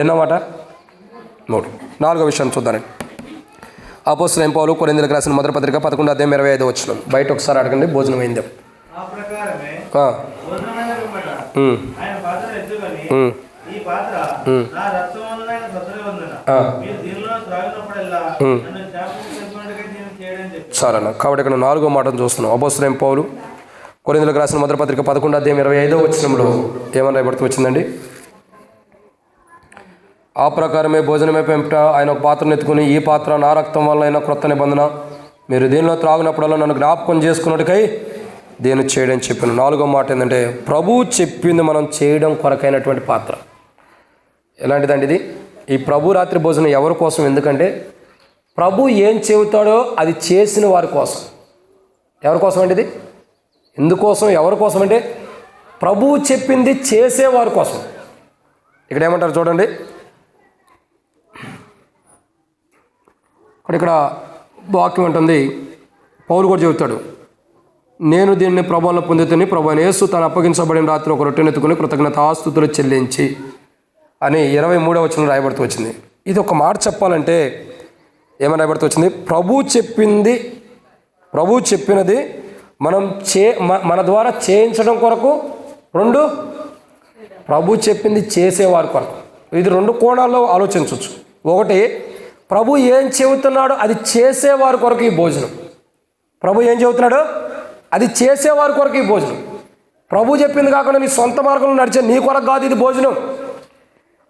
ఎన్నమాట 3. 4వ విషయాన్ని చూద్దానండి. అపోస్తలుడైన పౌలు కొరింథీయులకు రాసిన మొదటి పత్రిక 11:25 బయట ఒకసారి అడగండి. భోజనం అయింది. చాలన్న. కాబట్టి ఇక్కడ 4వ మాటను చూస్తున్నాం. అపోస్తలుడైన పౌలు కొరింథీయులకు రాసిన మొదటి పత్రిక 11:25 ఏమని రాయబడుతూ వచ్చిందండి? ఆ ప్రకారమే భోజనమే పెంపట ఆయన ఒక పాత్రను ఎత్తుకుని, ఈ పాత్ర నా రక్తం వల్ల అయిన క్రొత్త నిబంధన, మీరు దీనిలో త్రాగినప్పుడల్లా నన్ను జ్ఞాపకం చేసుకున్నట్టుకై దీన్ని చేయడం చెప్పాను. 4వ మాట ఏంటంటే ప్రభువు చెప్పింది మనం చేయడం కొరకైనటువంటి పాత్ర. ఎలాంటిదండి ఇది? ఈ ప్రభు రాత్రి భోజనం ఎవరి కోసం? ఎందుకంటే ప్రభు ఏం చెబుతాడో అది చేసిన వారి కోసం. ఎవరి కోసం అండి ఇది? ఎందుకోసం? ఎవరి కోసం అంటే ప్రభువు చెప్పింది చేసేవారి కోసం. ఇక్కడ ఏమంటారు చూడండి. ఇక్కడ వాక్యం ఉంటుంది, పౌలు కూడా చెబుతాడు, నేను దీన్ని ప్రభువులో పొందుతుని ప్రభు యేసు తను అప్పగించబడిన రాత్రి ఒక రొట్టెనెత్తుకుని కృతజ్ఞతాస్తుతులు చెల్లించి అని 23వ వచనం రాయబడుతూ వచ్చింది. ఇది ఒక మాట చెప్పాలంటే ఏమని రాయబడుతూ వచ్చింది? ప్రభు చెప్పినది మనం మన ద్వారా చేయించడం కొరకు, 2 ప్రభు చెప్పింది చేసేవారి కొరకు. ఇది 2 కోణాల్లో ఆలోచించవచ్చు. ఒకటి, ప్రభు ఏం చెబుతున్నాడో అది చేసేవారి కొరకు ఈ భోజనం. ప్రభు ఏం చెబుతున్నాడో అది చేసేవారి కొరకు ఈ భోజనం. ప్రభు చెప్పింది కాకుండా నీ సొంత మార్గంలో నడిచే నీ కొరకు కాదు ఇది భోజనం.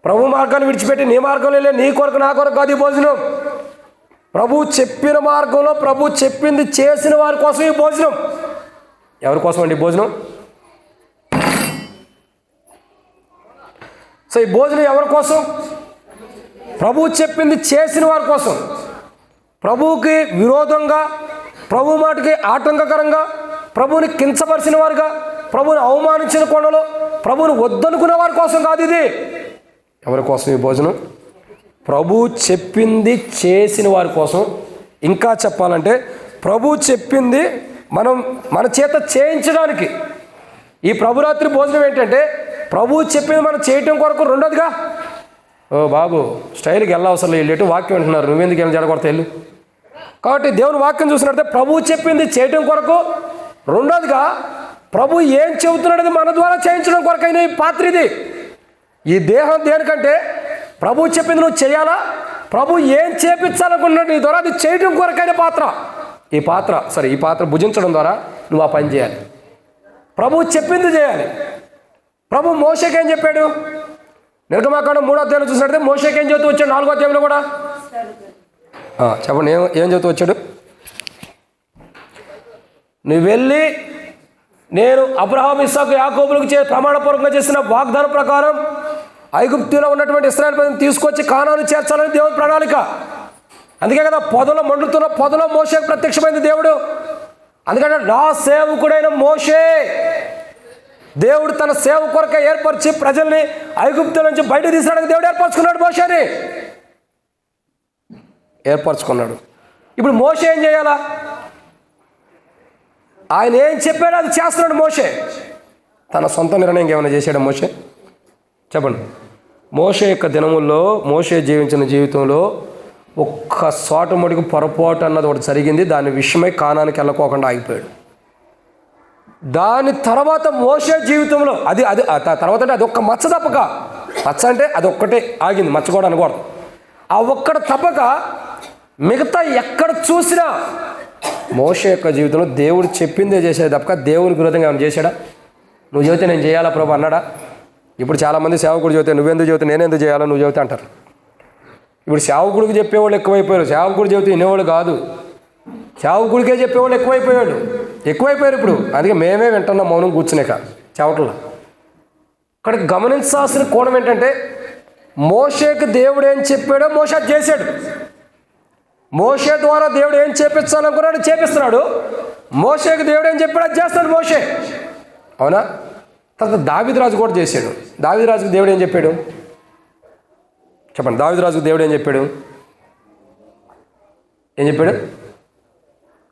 ప్రభు మార్గాన్ని విడిచిపెట్టి నీ మార్గంలో వెళ్ళే నీ కొరకు నా కొరకు కాదు ఈ భోజనం. ప్రభు చెప్పిన మార్గంలో ప్రభు చెప్పింది చేసిన వారి కోసం ఈ భోజనం. ఎవరి కోసం అండి ఈ భోజనం? సో ఈ భోజనం ఎవరి కోసం? ప్రభు చెప్పింది చేసిన వారి కోసం. ప్రభువుకి విరోధంగా, ప్రభు మాటకి ఆటంకకరంగా, ప్రభువుని కించపరిచిన వారుగా, ప్రభువుని అవమానించిన కోణలో, ప్రభువుని వద్దనుకునే వారి కోసం కాదు ఇది. ఎవరి కోసం ఈ భోజనం? ప్రభు చెప్పింది చేసిన వారి కోసం. ఇంకా చెప్పాలంటే ప్రభు చెప్పింది మన చేత చేయించడానికి. ఈ ప్రభురాత్రి భోజనం ఏంటంటే ప్రభు చెప్పింది మనం చేయటం కొరకు. రెండోదిగా, ఓ బాబు స్టైల్కి వెళ్ళవసరం వెళ్ళేటు వాక్యం వింటున్నారు, నువ్వెందుకు వెళ్ళి జరగొడతా వెళ్ళు. కాబట్టి దేవుని వాక్యం చూసినట్టే ప్రభు చెప్పింది చేయటం కొరకు. రెండోదిగా, ప్రభు ఏం చెబుతున్నాడది మన ద్వారా చేయించడం కొరకైన ఈ పాత్ర ఇది. ఈ దేహం దేనికంటే ప్రభు చెప్పింది నువ్వు చేయాలా, ప్రభు ఏం చేపించాలనుకున్నాడు నీ ద్వారా అది చేయటం కొరకైన పాత్ర. ఈ పాత్ర భుజించడం ద్వారా నువ్వు ఆ పని చేయాలి. ప్రభు చెప్పింది చేయాలి. ప్రభు మోషేకి ఏం చెప్పాడు? నిర్గమాకాండం 3వ అధ్యాయంలో చూసినట్టే మోషేకి ఏం చెబుతూ వచ్చాడు? 4వ అధ్యాయంలో కూడా చెప్పండి, ఏం చెబుతూ వచ్చాడు? నువ్వు వెళ్ళి నేను అబ్రహాం, ఇస్సాకు, యాకోబులకు ప్రమాణపూర్వకంగా చేసిన వాగ్దానం ప్రకారం ఐగుప్తులో ఉన్నటువంటి ఇశ్రాయేలు ప్రజలను తీసుకొచ్చి కానాను చేర్చాలని దేవుని ప్రణాళిక. అందుకే కదా పొదలో మండుతున్న పొదలో మోషేకు ప్రత్యక్షమైంది దేవుడు. అందుకంటే నా సేవకుడైన మోషే, దేవుడు తన సేవ కొరకే ఏర్పరిచి ప్రజల్ని ఐగుప్తు నుంచి బయట తీసడానికి దేవుడు ఏర్పరచుకున్నాడు. మోషేని ఏర్పరచుకున్నాడు. ఇప్పుడు మోషే ఏం చేయాలా? ఆయన ఏం చెప్పాడో అది చేస్తున్నాడు మోషే. తన సొంత నిర్ణయం ఏమైనా చేశాడు మోషే? చెప్పండి. మోషే యొక్క దినముల్లో, మోషే జీవించిన జీవితంలో ఒక్క చోట మటుకు పొరపాటు అన్నది ఒకటి జరిగింది. దాని విషయమై కానానికి వెళ్ళకోకుండా ఆగిపోయాడు. దాని తర్వాత మోషే జీవితంలో అది తర్వాత అంటే అది ఒక్క మచ్చ తప్పక, మచ్చ అంటే అది ఒక్కటే ఆగింది, మచ్చ కూడా అనకూడదు. ఆ ఒక్కడ తప్పక మిగతా ఎక్కడ చూసినా మోషే యొక్క జీవితంలో దేవుడు చెప్పిందే చేసేది తప్పక దేవునికి విరోధంగా ఏమైనా చేశాడా? నువ్వు చెబితే నేను చేయాలా ప్రభు అన్నాడా? ఇప్పుడు చాలామంది సేవకుడు చెబితే నువ్వెందుకు చెబితే నేనెందుకు చేయాలా నువ్వు చెబితే అంటారు. ఇప్పుడు సేవకుడికి చెప్పేవాళ్ళు ఎక్కువైపోయారు. సేవకుడు చెబితే వినేవాళ్ళు కాదు, సేవకుడికే చెప్పేవాళ్ళు ఎక్కువైపోయారు ఇప్పుడు. అందుకే మేమే వింటున్నాం మౌనం కూర్చునేక చెవటల్లో. ఇక్కడ గమనించాల్సిన కోణం ఏంటంటే మోషేకి దేవుడు ఏం చెప్పాడో మోషే చేశాడు. మోషే ద్వారా దేవుడు ఏం చేపించాలనుకున్నాడు చేపిస్తున్నాడు. మోషేకి దేవుడు ఏం చెప్పాడో అది చేస్తాడు మోషే. అవునా? తర్వాత దావీదురాజు కూడా చేశాడు. దావీదురాజుకు దేవుడు ఏం చెప్పాడు? చెప్పండి. దావీదురాజుకు దేవుడు ఏం చెప్పాడు?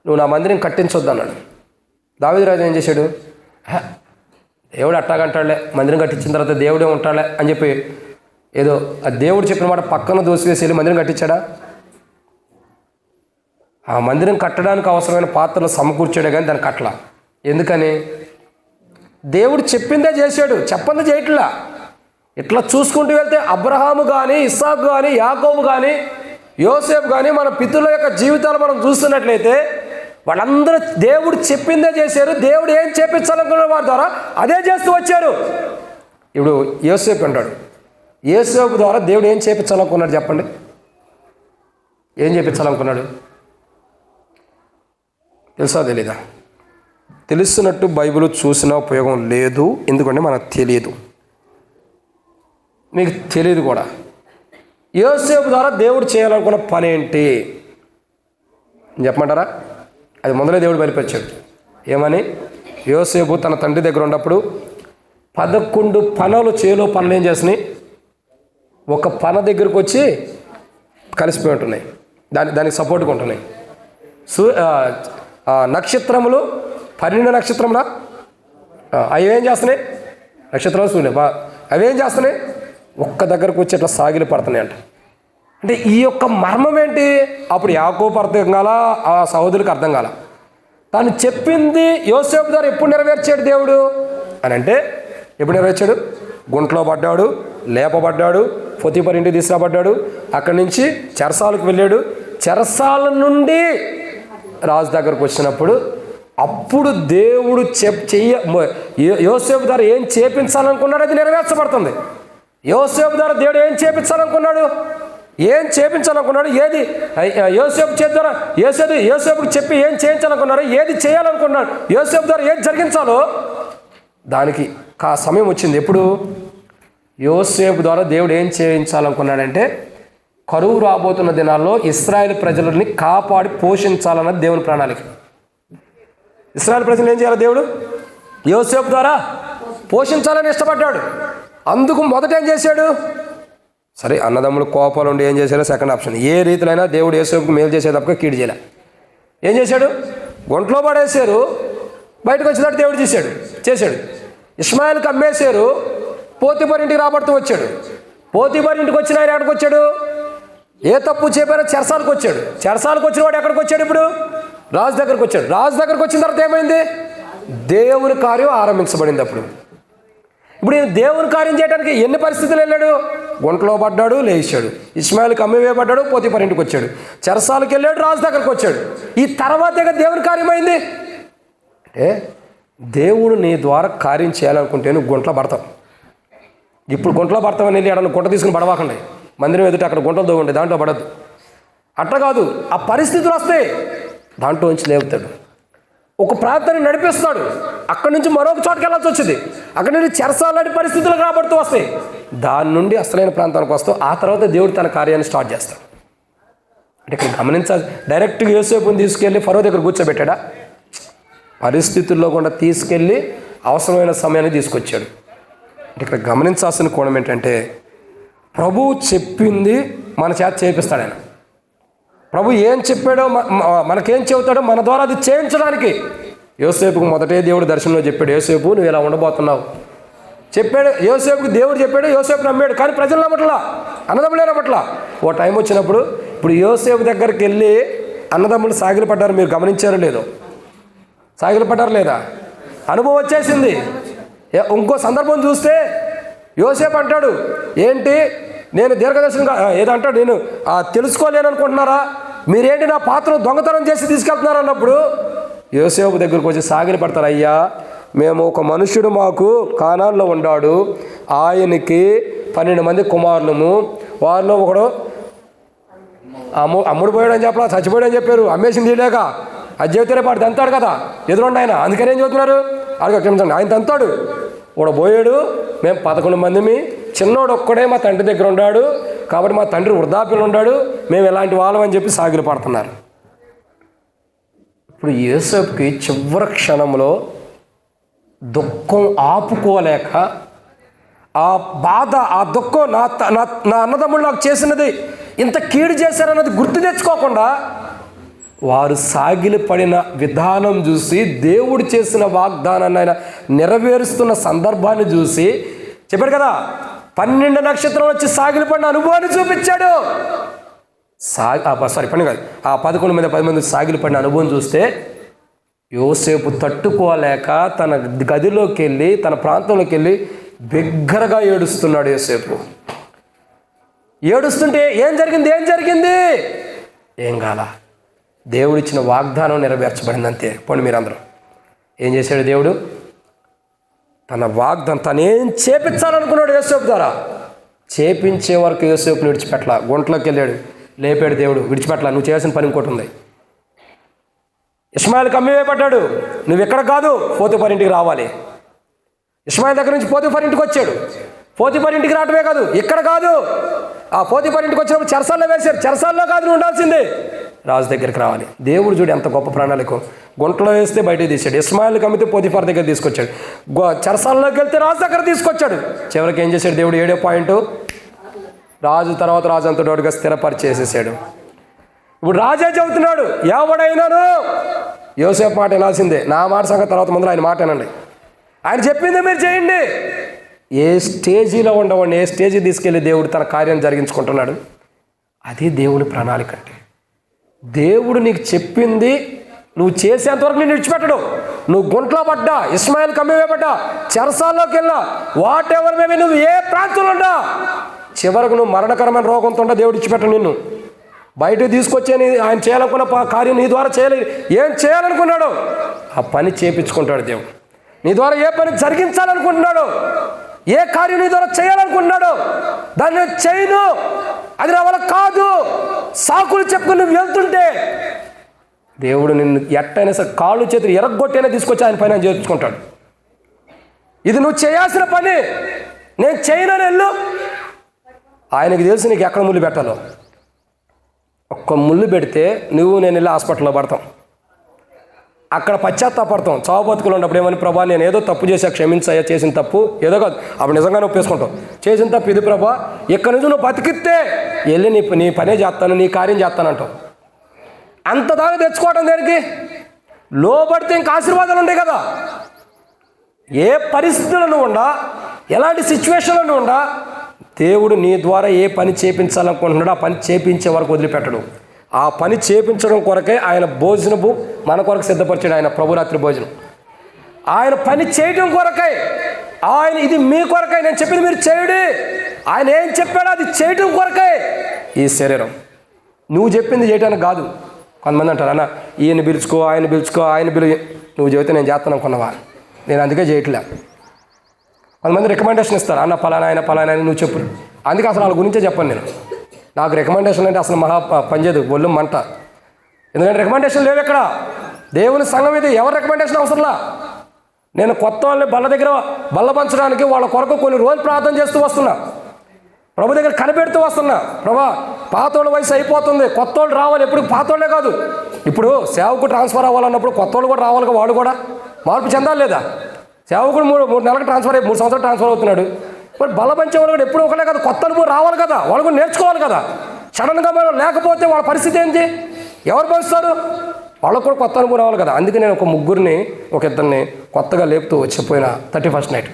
నువ్వు నా మందిరం కట్టించొద్దు అన్నాడు. దావీదురాజు ఏం చేశాడు? దేవుడు అట్టాగంటాడులే, మందిరం కట్టించిన తర్వాత దేవుడే ఉంటాడులే అని చెప్పి ఏదో ఆ దేవుడు చెప్పిన మాట పక్కన దోసివేసి వెళ్ళి మందిరం కట్టించాడా? ఆ మందిరం కట్టడానికి అవసరమైన పాత్రలు సమకూర్చాడే కానీ దాన్ని కట్టలా. ఎందుకని? దేవుడు చెప్పిందే చేశాడు, చెప్పందే చేయట్లా. ఇట్లా చూసుకుంటూ వెళ్తే అబ్రహాము కానీ, ఇస్సాకు కానీ, యాకోబు కానీ, యోసేపు కానీ మన పితరుల యొక్క జీవితాలు మనం చూస్తున్నట్లయితే వాళ్ళందరూ దేవుడు చెప్పిందే చేశారు. దేవుడు ఏం చేపించాలనుకున్న వారి ద్వారా అదే చేస్తూ వచ్చారు. ఇప్పుడు యోసేపు అంటాడు, యోసేపు ద్వారా దేవుడు ఏం చేపించాలనుకున్నాడు చెప్పండి? ఏం చేపించాలనుకున్నాడు? తెలుసా తెలీదా? తెలుస్తున్నట్టు బైబిల్ చూసిన ఉపయోగం లేదు. ఎందుకంటే మనకు తెలియదు, మీకు తెలియదు కూడా. యోసేపు ద్వారా దేవుడు చేయాలనుకున్న పని ఏంటి చెప్పమంటారా? అది మొదలే దేవుడు బయలుపరిచాడు. ఏమని? యోసేపు తన తండ్రి దగ్గర ఉన్నప్పుడు 11 పనులు చేలో పనులు ఏం చేసినాయి? ఒక పన దగ్గరకు వచ్చి కలిసిపోయి ఉంటున్నాయి, దానికి సపోర్ట్గా ఉంటున్నాయి. నక్షత్రములు 12 నక్షత్రములా అవి ఏం చేస్తున్నాయి? నక్షత్రాలు సూర్యుడు అవి ఏం చేస్తున్నాయి? ఒక్క దగ్గరకు వచ్చి ఇట్లా సాగిలి పడుతున్నాయి అంట. అంటే ఈ యొక్క మర్మం ఏంటి? అప్పుడు యాకోబు అర్థం కాల, ఆ సహోదరులకు అర్థం కాల. తను చెప్పింది యోసేపు ద్వారా ఎప్పుడు నెరవేర్చాడు దేవుడు అని అంటే, ఎప్పుడు నెరవేర్చాడు? గుంట్లో పడ్డాడు, లేపబడ్డాడు, పొతిఫర్ ఇంటికి తీసుకురాబడ్డాడు, అక్కడి నుంచి చెరసాలకు వెళ్ళాడు. చెరసాల నుండి రాజు దగ్గరకు వచ్చినప్పుడు అప్పుడు దేవుడు యోసేపు ద్వారా ఏం చేపించాలనుకున్నాడు అది నెరవేర్చబడుతుంది. యోసేపు ద్వారా దేవుడు ఏం చేపించాలనుకున్నాడు, ఏం చేపించాలనుకున్నాడు, ఏది యోసేపు చేతి ద్వారా యోసేపుకి చెప్పి ఏం చేయించాలనుకున్నాడు, ఏది చేయాలనుకున్నాడు, యోసేపు ద్వారా ఏది జరిగించాలో దానికి సమయం వచ్చింది. ఎప్పుడు? యోసేపు ద్వారా దేవుడు ఏం చేయించాలనుకున్నాడంటే కరువు రాబోతున్న దినాల్లో ఇశ్రాయేలు ప్రజలని కాపాడి పోషించాలన్నది దేవుని ప్రణాళిక. ఇశ్రాయేలు ప్రజలు ఏం చేయాలి? దేవుడు యోసేపు ద్వారా పోషించాలని ఇష్టపడ్డాడు. అందుకు మొదట ఏం చేశాడు? సరే, అన్నదమ్ములు కోపాలు ఉండి ఏం చేశాడో సెకండ్ ఆప్షన్. ఏ రీతిలో దేవుడు యోసేపుకు మేలు చేసేటప్పుడు కీడు చేయలే. ఏం చేశాడు? గుంట్లో పడేశారు, బయటకు వచ్చేటట్టు దేవుడు చేశాడు. ఇష్మాయిల్కి అమ్మేశారు, పోతిఫర్ ఇంటికి రాబడుతూ వచ్చాడు. పోతిఫర్ ఇంటికి వచ్చిన ఆయన ఎక్కడికి వచ్చాడు? ఏ తప్పు చెప్పారో చెరసాలకు వచ్చాడు. చెరసాలకు వచ్చిన వాడు ఎక్కడికి వచ్చాడు? ఇప్పుడు రాజు దగ్గరకు వచ్చాడు. రాజు దగ్గరకు వచ్చిన తర్వాత ఏమైంది? దేవుని కార్యం ఆరంభించబడింది. ఇప్పుడు ఈయన దేవుని కార్యం చేయడానికి ఎన్ని పరిస్థితులు వెళ్ళాడు? గుంటలో పడ్డాడు, లేచాడు. ఇష్మాయిల్కి అమ్మివేయబడ్డాడు, పోతిఫర్ ఇంటికి వచ్చాడు. చెరసాలకు వెళ్ళాడు, రాజు దగ్గరకు వచ్చాడు. ఈ తర్వాతే దేవుని కార్యం అయింది. అంటే దేవుడు నీ ద్వారా కార్యం చేయాలనుకుంటే నువ్వు గుంటలో పడతావు. ఇప్పుడు గుంటలో పడతావని వెళ్ళి అక్కడ గుంట తీసుకుని పడవాకండి. మందిరం ఎదుట అక్కడ గుంటలు దోవండి, దాంట్లో పడద్దు. అట్లా కాదు, ఆ పరిస్థితులు వస్తాయి, దాంట్లో నుంచి లేపుతాడు. ఒక ప్రాంతాన్ని నడిపిస్తాడు, అక్కడి నుంచి మరొక చోటుకి వెళ్ళాల్సి వచ్చింది. అక్కడి నుంచి చెరసాలాంటి పరిస్థితులకు రాబడుతూ వస్తాయి. దాని నుండి అసలైన ప్రాంతానికి వస్తావు. ఆ తర్వాత దేవుడు తన కార్యాన్ని స్టార్ట్ చేస్తాడు. అంటే ఇక్కడ గమనించాలి, డైరెక్ట్గా యోసేపుని తీసుకెళ్ళి ఫరో దగ్గర కూర్చోబెట్టాడా? పరిస్థితుల్లో కూడా తీసుకెళ్ళి అవసరమైన సమయాన్ని తీసుకొచ్చాడు. అంటే ఇక్కడ గమనించాల్సిన కోణం ఏంటంటే, ప్రభువు చెప్పింది మన చేత చేపిస్తాడు ఆయన. ప్రభు ఏం చెప్పాడో మనకేం చెబుతాడో మన ద్వారా అది చేయించడానికి. యోసేపుకు మొదటే దేవుడు దర్శనంలో చెప్పాడు, యోసేపు నువ్వు ఇలా ఉండబోతున్నావు చెప్పాడు. యోసేపుకు దేవుడు చెప్పాడు, యోసేపు నమ్మాడు. కానీ ప్రజలు నమ్మట్లా, అన్నదమ్ములే నమ్మట్లా. ఓ టైం వచ్చినప్పుడు ఇప్పుడు యోసేపు దగ్గరికి వెళ్ళి అన్నదమ్ములు సాగిలు పడ్డారు. మీరు గమనించారో లేదో? సాగిలు పడ్డారు లేదా? అనుభవం వచ్చేసింది. ఇంకో సందర్భం చూస్తే యోసేపు అంటాడు, ఏంటి నేను దీర్ఘదర్శనంగా ఏదంటాడు, నేను తెలుసుకోలేను అనుకుంటున్నారా? మీరేంటి నా పాత్రను దొంగతనం చేసి తీసుకెళ్తున్నారు అన్నప్పుడు యోసేపు దగ్గరకు వచ్చి సాగిలి పడతారు. అయ్యా, మేము ఒక మనుష్యుడు మాకు కానాన్లో ఉన్నాడు, ఆయనకి 12 మంది కుమారులము, వారిలో ఒకడు అమ్ముడు పోయాడని చెప్పలా, చచ్చిపోయాడని చెప్పారు. అమ్మేసింది లేక అది చెబితేనే పాటు తంతాడు కదా ఎదురుండి ఆయన. అందుకని ఏం చెబుతున్నారు? అడగ ఆయన తంతాడు, వాడు పోయాడు, మేము 11 మందిమి, చిన్నోడు ఒక్కడే మా తండ్రి దగ్గర ఉన్నాడు, కాబట్టి మా తండ్రి వృద్ధాప్యంలో ఉన్నాడు, మేము ఎలాంటి వాళ్ళం అని చెప్పి సాగిలి పడుతున్నారు. ఇప్పుడు యోసేపుకి చివరి క్షణంలో దుఃఖం ఆపుకోలేక, ఆ బాధ, ఆ దుఃఖం, నా అన్నదమ్ముడు నాకు చేసినది ఇంత కీడు చేశారన్నది గుర్తు తెచ్చుకోకుండా వారు సాగిలి పడిన విధానం చూసి, దేవుడు చేసిన వాగ్దానాన్ని ఆయన నెరవేరుస్తున్న సందర్భాన్ని చూసి చెప్పాడు కదా, 12 నక్షత్రాలు వచ్చి సాగిలపడిన అనుభవాన్ని చూపించాడు. 12 కాదు, ఆ 11 మీద 10 మంది సాగిలపడిన అనుభవం చూస్తే యోసేపు తట్టుకోలేక తన గదిలోకి వెళ్ళి, తన ప్రాంతంలోకి వెళ్ళి బిగ్గరగా ఏడుస్తున్నాడు. యోసేపు ఏడుస్తుంటే ఏం జరిగింది? ఏం కాల, దేవుడిచ్చిన వాగ్దానం నెరవేర్చబడింది అంతే. పోనీ మీరందరూ ఏం చేశాడు దేవుడు? తన వాగ్దానం తనేం చేపించాలనుకున్నాడు యోసేపు ద్వారా చేపించే వరకు యోసేపుని విడిచిపెట్టలా. గుంటలోకి వెళ్ళాడు, లేపాడు దేవుడు, విడిచిపెట్టలా. నువ్వు చేసిన పని ఇంకోటి ఉంది. ఇష్మాయిల్కి అమ్మివేయబడ్డాడు, నువ్వు ఎక్కడ కాదు, పోతీఫర్ ఇంటికి రావాలి. ఇష్మాయిల్ దగ్గర నుంచి పోతీఫర్ ఇంటికి వచ్చాడు. పోతీఫర్ ఇంటికి రావటమే కాదు, ఇక్కడ కాదు, ఆ పోతీఫర్ ఇంటికి వచ్చినప్పుడు చెరసాల్లో వేశారు. చెరసాల్లో కాదు నువ్వు ఉండాల్సిందే, రాజు దగ్గరికి రావాలి. దేవుడు చూడు ఎంత గొప్ప ప్రణాళిక. గుంటలో వేస్తే బయటకు తీసాడు, ఇష్మాయిల్కి అమ్మితే పోతీఫర్ దగ్గర తీసుకొచ్చాడు, చెరసాల్లోకి వెళ్తే రాజు దగ్గర తీసుకొచ్చాడు. చివరికి ఏం చేశాడు దేవుడు? 7వ పాయింట్, రాజు తర్వాత రాజు అంత డోటుగా స్థిరపరిచేసేసాడు. ఇప్పుడు రాజే చెబుతున్నాడు, ఎవడైనాను యోసేపు మాట వినాల్సిందే, నా మాట సంగతి తర్వాత ముందు ఆయన మాట వినండి, ఆయన చెప్పింది మీరు చేయండి. ఏ స్టేజీలో ఉండవండి, ఏ స్టేజీ తీసుకెళ్ళి దేవుడు తన కార్యం జరిగించుకుంటున్నాడు. అది దేవుడి ప్రణాళిక అంటే. దేవుడు నీకు చెప్పింది నువ్వు చేసేంతవరకు నేను విడిచిపెట్టడు. నువ్వు గుంట్లో పడ్డా, ఇస్మాయిల్ కమ్మివేయబడ్డా, చెరసాల్లోకి వెళ్ళా, వాట్ ఎవర్ మేబీ, నువ్వు ఏ ప్రాంతంలో ఉండా, చివరకు నువ్వు మరణకరమైన రోగంతో ఉండా దేవుడు విడిచిపెట్టడు నిన్ను. బయటకు తీసుకొచ్చే ఆయన చేయాలనుకున్న కార్యం నీ ద్వారా చేయలేదు. ఏం చేయాలనుకున్నాడు ఆ పని చేపించుకుంటాడు దేవుడు. నీ ద్వారా ఏ పని జరిగించాలనుకుంటున్నాడు, ఏ కార్యం నీ ద్వారా చేయాలనుకుంటున్నాడు, దాన్ని చేయను, అది నా వల్ల కాదు, సాకులు చెప్పుకుని నువ్వు వెళ్తుంటే దేవుడు నిన్ను ఎట్టయినా సరే కాళ్ళు చేతులు ఎరగొట్టైనా తీసుకొచ్చి ఆయన పైన చేర్చుకుంటాడు. ఇది నువ్వు చేయాల్సిన పని, నేను చేయనని వెళ్ళు. ఆయనకి తెలుసు నీకు ఎక్కడ ముళ్ళు పెట్టాలో. ఒక్క ముళ్ళు పెడితే నువ్వు నేను వెళ్ళి హాస్పిటల్లో పడతాం, అక్కడ పశ్చాత్తాపడతాం. చావు బతుకులు ఉన్నప్పుడు ఏమని, ప్రభా నేను ఏదో తప్పు చేశా, క్షమించయ్యా, చేసిన తప్పు ఏదో కాదు, అప్పుడు నిజంగానే ఒప్పేసుకుంటాం, చేసిన తప్పు ఇది ప్రభా, ఇక్కడ నుంచి నువ్వు బతికితే వెళ్ళి నీ పనే చేస్తాను, నీ కార్యం చేస్తానంటావు. అంత దాకా తెచ్చుకోవటం దేనికి? లోబడితే ఇంకా ఆశీర్వాదాలు ఉంటాయి కదా. ఏ పరిస్థితులను ఉండా, ఎలాంటి సిచ్యువేషన్లను ఉండా, దేవుడు నీ ద్వారా ఏ పని చేపించాలనుకుంటున్నాడో ఆ పని చేపించే వరకు వదిలిపెట్టడు. ఆ పని చేపించడం కొరకే ఆయన భోజనము మన కొరకు సిద్ధపరిచాడు. ఆయన ప్రభురాత్రి భోజనం ఆయన పని చేయడం కొరకై, ఆయన ఇది మీ కొరకై, నేను చెప్పింది మీరు చేయుడి, ఆయన ఏం చెప్పాడో అది చేయడం కొరకై ఈ శరీరం. నువ్వు చెప్పింది చేయడానికి కాదు. కొంతమంది అంటారు, అన్న ఈయన పిలుచుకో, ఆయన పిలుచుకో, ఆయన నువ్వు చెబితే నేను చేస్తాను అనుకున్నావా? నేను అందుకే చేయట్లే. కొంతమంది రికమెండేషన్ ఇస్తారు, అన్న పలానా ఆయన పలానా అని నువ్వు చెప్పు. అందుకే అసలు వాళ్ళ గురించే చెప్పాను నేను. నాకు రికమెండేషన్ అంటే అసలు మహా పనిచేయదు, ఒళ్ళు మంట. ఎందుకంటే రికమెండేషన్ లేవు ఇక్కడ. దేవుని సంఘం ఇది, ఎవరు రికమెండేషన్ అవసరంలా. నేను కొత్త వాళ్ళని బల్ల పంచడానికి వాళ్ళ కొరకు కొన్ని రోజులు ప్రార్థన చేస్తూ వస్తున్నా, ప్రభు దగ్గర కనిపెడుతూ వస్తున్నా. ప్రభా పాతోళ్ళ వయసు అయిపోతుంది, కొత్త వాళ్ళు రావాలి. ఎప్పుడు పాతోళ్ళే కాదు, ఇప్పుడు సేవకు ట్రాన్స్ఫర్ అవ్వాలన్నప్పుడు కొత్త వాళ్ళు కూడా రావాలిగా, వాడు కూడా మార్పు చెందాలి లేదా? సేవకుడు 3 నెలలకు ట్రాన్స్ఫర్ అయ్యి 3 సంవత్సరాలు ట్రాన్స్ఫర్ అవుతున్నాడు. మరి బల పంచేవాళ్ళు కూడా ఎప్పుడు ఒకలే కదా, కొత్త అనుభవం రావాలి కదా, వాళ్ళు కూడా నేర్చుకోవాలి కదా. సడన్గా మనం లేకపోతే వాళ్ళ పరిస్థితి ఏంటి? ఎవరు పంచుతారు? వాళ్ళకు కూడా కొత్త అనుభవం రావాలి కదా. అందుకే నేను ఒక ఇద్దరిని కొత్తగా లేపుతూ వచ్చిపోయిన 31st నైట్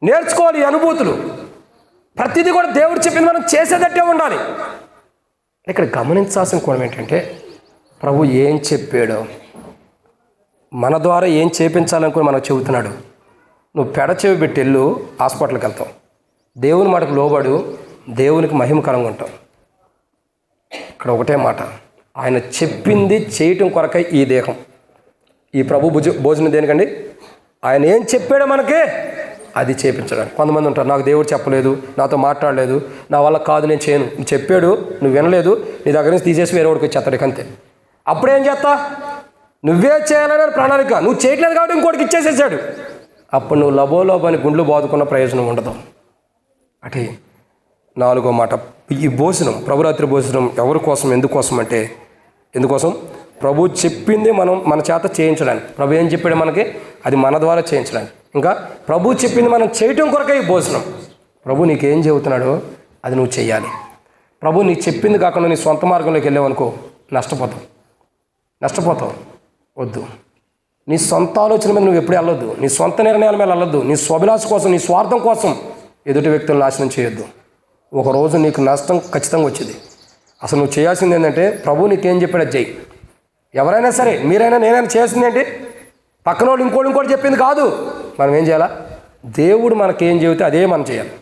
నేర్చుకోవాలి ఈ అనుభూతులు. ప్రతిదీ కూడా దేవుడు చెప్పింది మనం చేసేటట్టే ఉండాలి. ఇక్కడ గమనించాల్సిన కోణం ఏంటంటే, ప్రభు ఏం చెప్పాడో, మన ద్వారా ఏం చేపించాలనుకుని మనకు చెబుతున్నాడు. నువ్వు పెడచెవి పెట్టి వెళ్ళు, హాస్పిటల్కి వెళ్తావు. దేవుని మాటకు లోబడు, దేవునికి మహిమకరంగా ఉంటావు. ఇక్కడ ఒకటే మాట, ఆయన చెప్పింది చేయటం కొరకై ఈ దేహం. ఈ ప్రభు భోజనం దేనికండి? ఆయన ఏం చెప్పాడో మనకి అది చేపించడానికి. కొంతమంది ఉంటారు, నాకు దేవుడు చెప్పలేదు, నాతో మాట్లాడలేదు, నా వల్ల కాదు, నేను చేయను. నువ్వు చెప్పాడు, నువ్వు వినలేదు, నీ దగ్గర నుంచి తీసేసి వేరే వాడికి వచ్చేస్తాడు అంతే. అప్పుడేం చేస్తా? నువ్వే చేయాలనే ప్రణాళిక, నువ్వు చేయట్లేదు కాబట్టి ఇంకోటికి ఇచ్చేసేసాడు. అప్పుడు నువ్వు లబోలోబని గుండ్లు బాదుకున్న ప్రయోజనం ఉండదు. అటే 4వ మాట, ఈ భోజనం, ప్రభురాత్రి భోజనం ఎవరి కోసం, ఎందుకోసం అంటే, ఎందుకోసం? ప్రభు చెప్పింది మన చేత చేయించడానికి. ప్రభు ఏం చెప్పాడు మనకి అది మన ద్వారా చేయించడానికి. ఇంకా ప్రభు చెప్పింది మనం చేయటం కొరకే ఈ భోజనం. ప్రభు నీకేం చెబుతున్నాడో అది నువ్వు చెయ్యాలి. ప్రభు నీకు చెప్పింది కాకుండా నీ సొంత మార్గంలోకి వెళ్ళావనుకో, నష్టపోతావు. వద్దు. నీ సొంత ఆలోచన మీద నువ్వు ఎప్పుడు వెళ్ళొద్దు, నీ సొంత నిర్ణయాల మీద వెళ్ళొద్దు, నీ స్వభిలాష కోసం, నీ స్వార్థం కోసం ఎదుటి వ్యక్తులను నాశనం చేయొద్దు. ఒకరోజు నీకు నష్టం ఖచ్చితంగా వచ్చింది. అసలు నువ్వు చేయాల్సింది ఏంటంటే ప్రభు నీకేం చెప్పాడు అది చెయ్యి. ఎవరైనా సరే, మీరైనా నేనైనా చేయాల్సింది ఏంటి? పక్కన వాళ్ళు ఇంకోటి చెప్పింది కాదు. మనం ఏం చేయాలా? దేవుడు మనకేం చెబితే అదే మనం చేయాలి.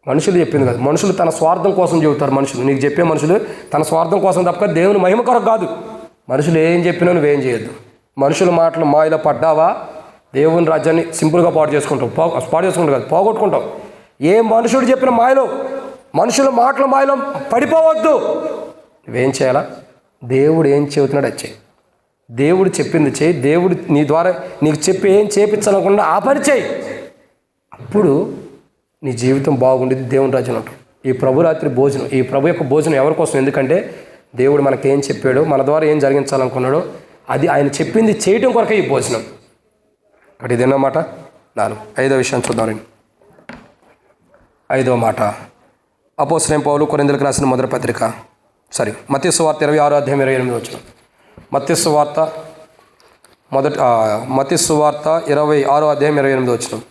మనుషులు చెప్పింది కాదు. మనుషులు తన స్వార్థం కోసం చెబుతారు. మనుషులు నీకు చెప్పే మనుషులు తన స్వార్థం కోసం తప్ప దేవుని మహిమ కొరకు కాదు. మనుషులు ఏం చెప్పినా నువ్వేం చేయొద్దు. మనుషుల మాటలు మాయలో పడ్డావా దేవుని రాజ్యాన్ని సింపుల్గా పాడు చేసుకుంటావు కాదు, పోగొట్టుకుంటావు. ఏ మనుషుడు చెప్పిన మాయలో, మనుషుల మాటల మాయలో పడిపోవద్దు. నువ్వేం చేయాలా? దేవుడు ఏం చెబుతున్నాడు అది చేయి. దేవుడు చెప్పింది చేయి. దేవుడు నీ ద్వారా నీకు చెప్పి ఏం చేయించాలనుకున్నా ఆ పని చేయి. అప్పుడు నీ జీవితం బాగుండేది. దేవుని రాజ్యం అంటాం. ఈ ప్రభు రాత్రి భోజనం, ఈ ప్రభు యొక్క భోజనం ఎవరి కోసం? ఎందుకంటే దేవుడు మనకేం చెప్పాడో, మన ద్వారా ఏం జరిగించాలనుకున్నాడో అది ఆయన చెప్పింది చేయటం కొరకే ఈ భోజనం. అక్కడ ఇదేనమాట 4. 5వ విషయం చూద్దాం. 5వ మాట అపోస్తలుడైన పౌలు కొరింథీయులకు రాసిన మొదటి పత్రిక, మత్తయి సువార్త 26వ అధ్యాయం 28వ వచనం. మత్తయి సువార్త 26వ అధ్యాయం 28వ వచనం.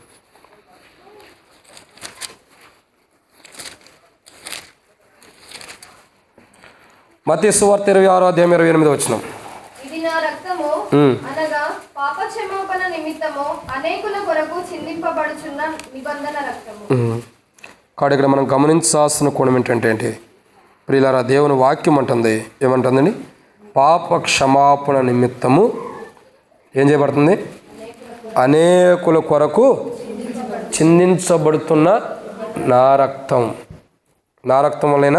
మత్తయి సువార్త 26వ అధ్యాయం 28వ వచనం. ఇది నా రక్తము, అనగా పాప క్షమాపణ నిమిత్తము అనేకుల కొరకు చిందింపబడుచున్న నిబంధన రక్తము. కాబట్టి ఇక్కడ మనం గమనించాల్సిన కోణం ఏంటంటే ప్రియులారా, దేవుని వాక్యం అంటుంది, ఏమంటుందండి? పాప క్షమాపణ నిమిత్తము ఏం చేయబడుతుంది? అనేకుల కొరకు చిందించబడుతున్న నా రక్తం వలన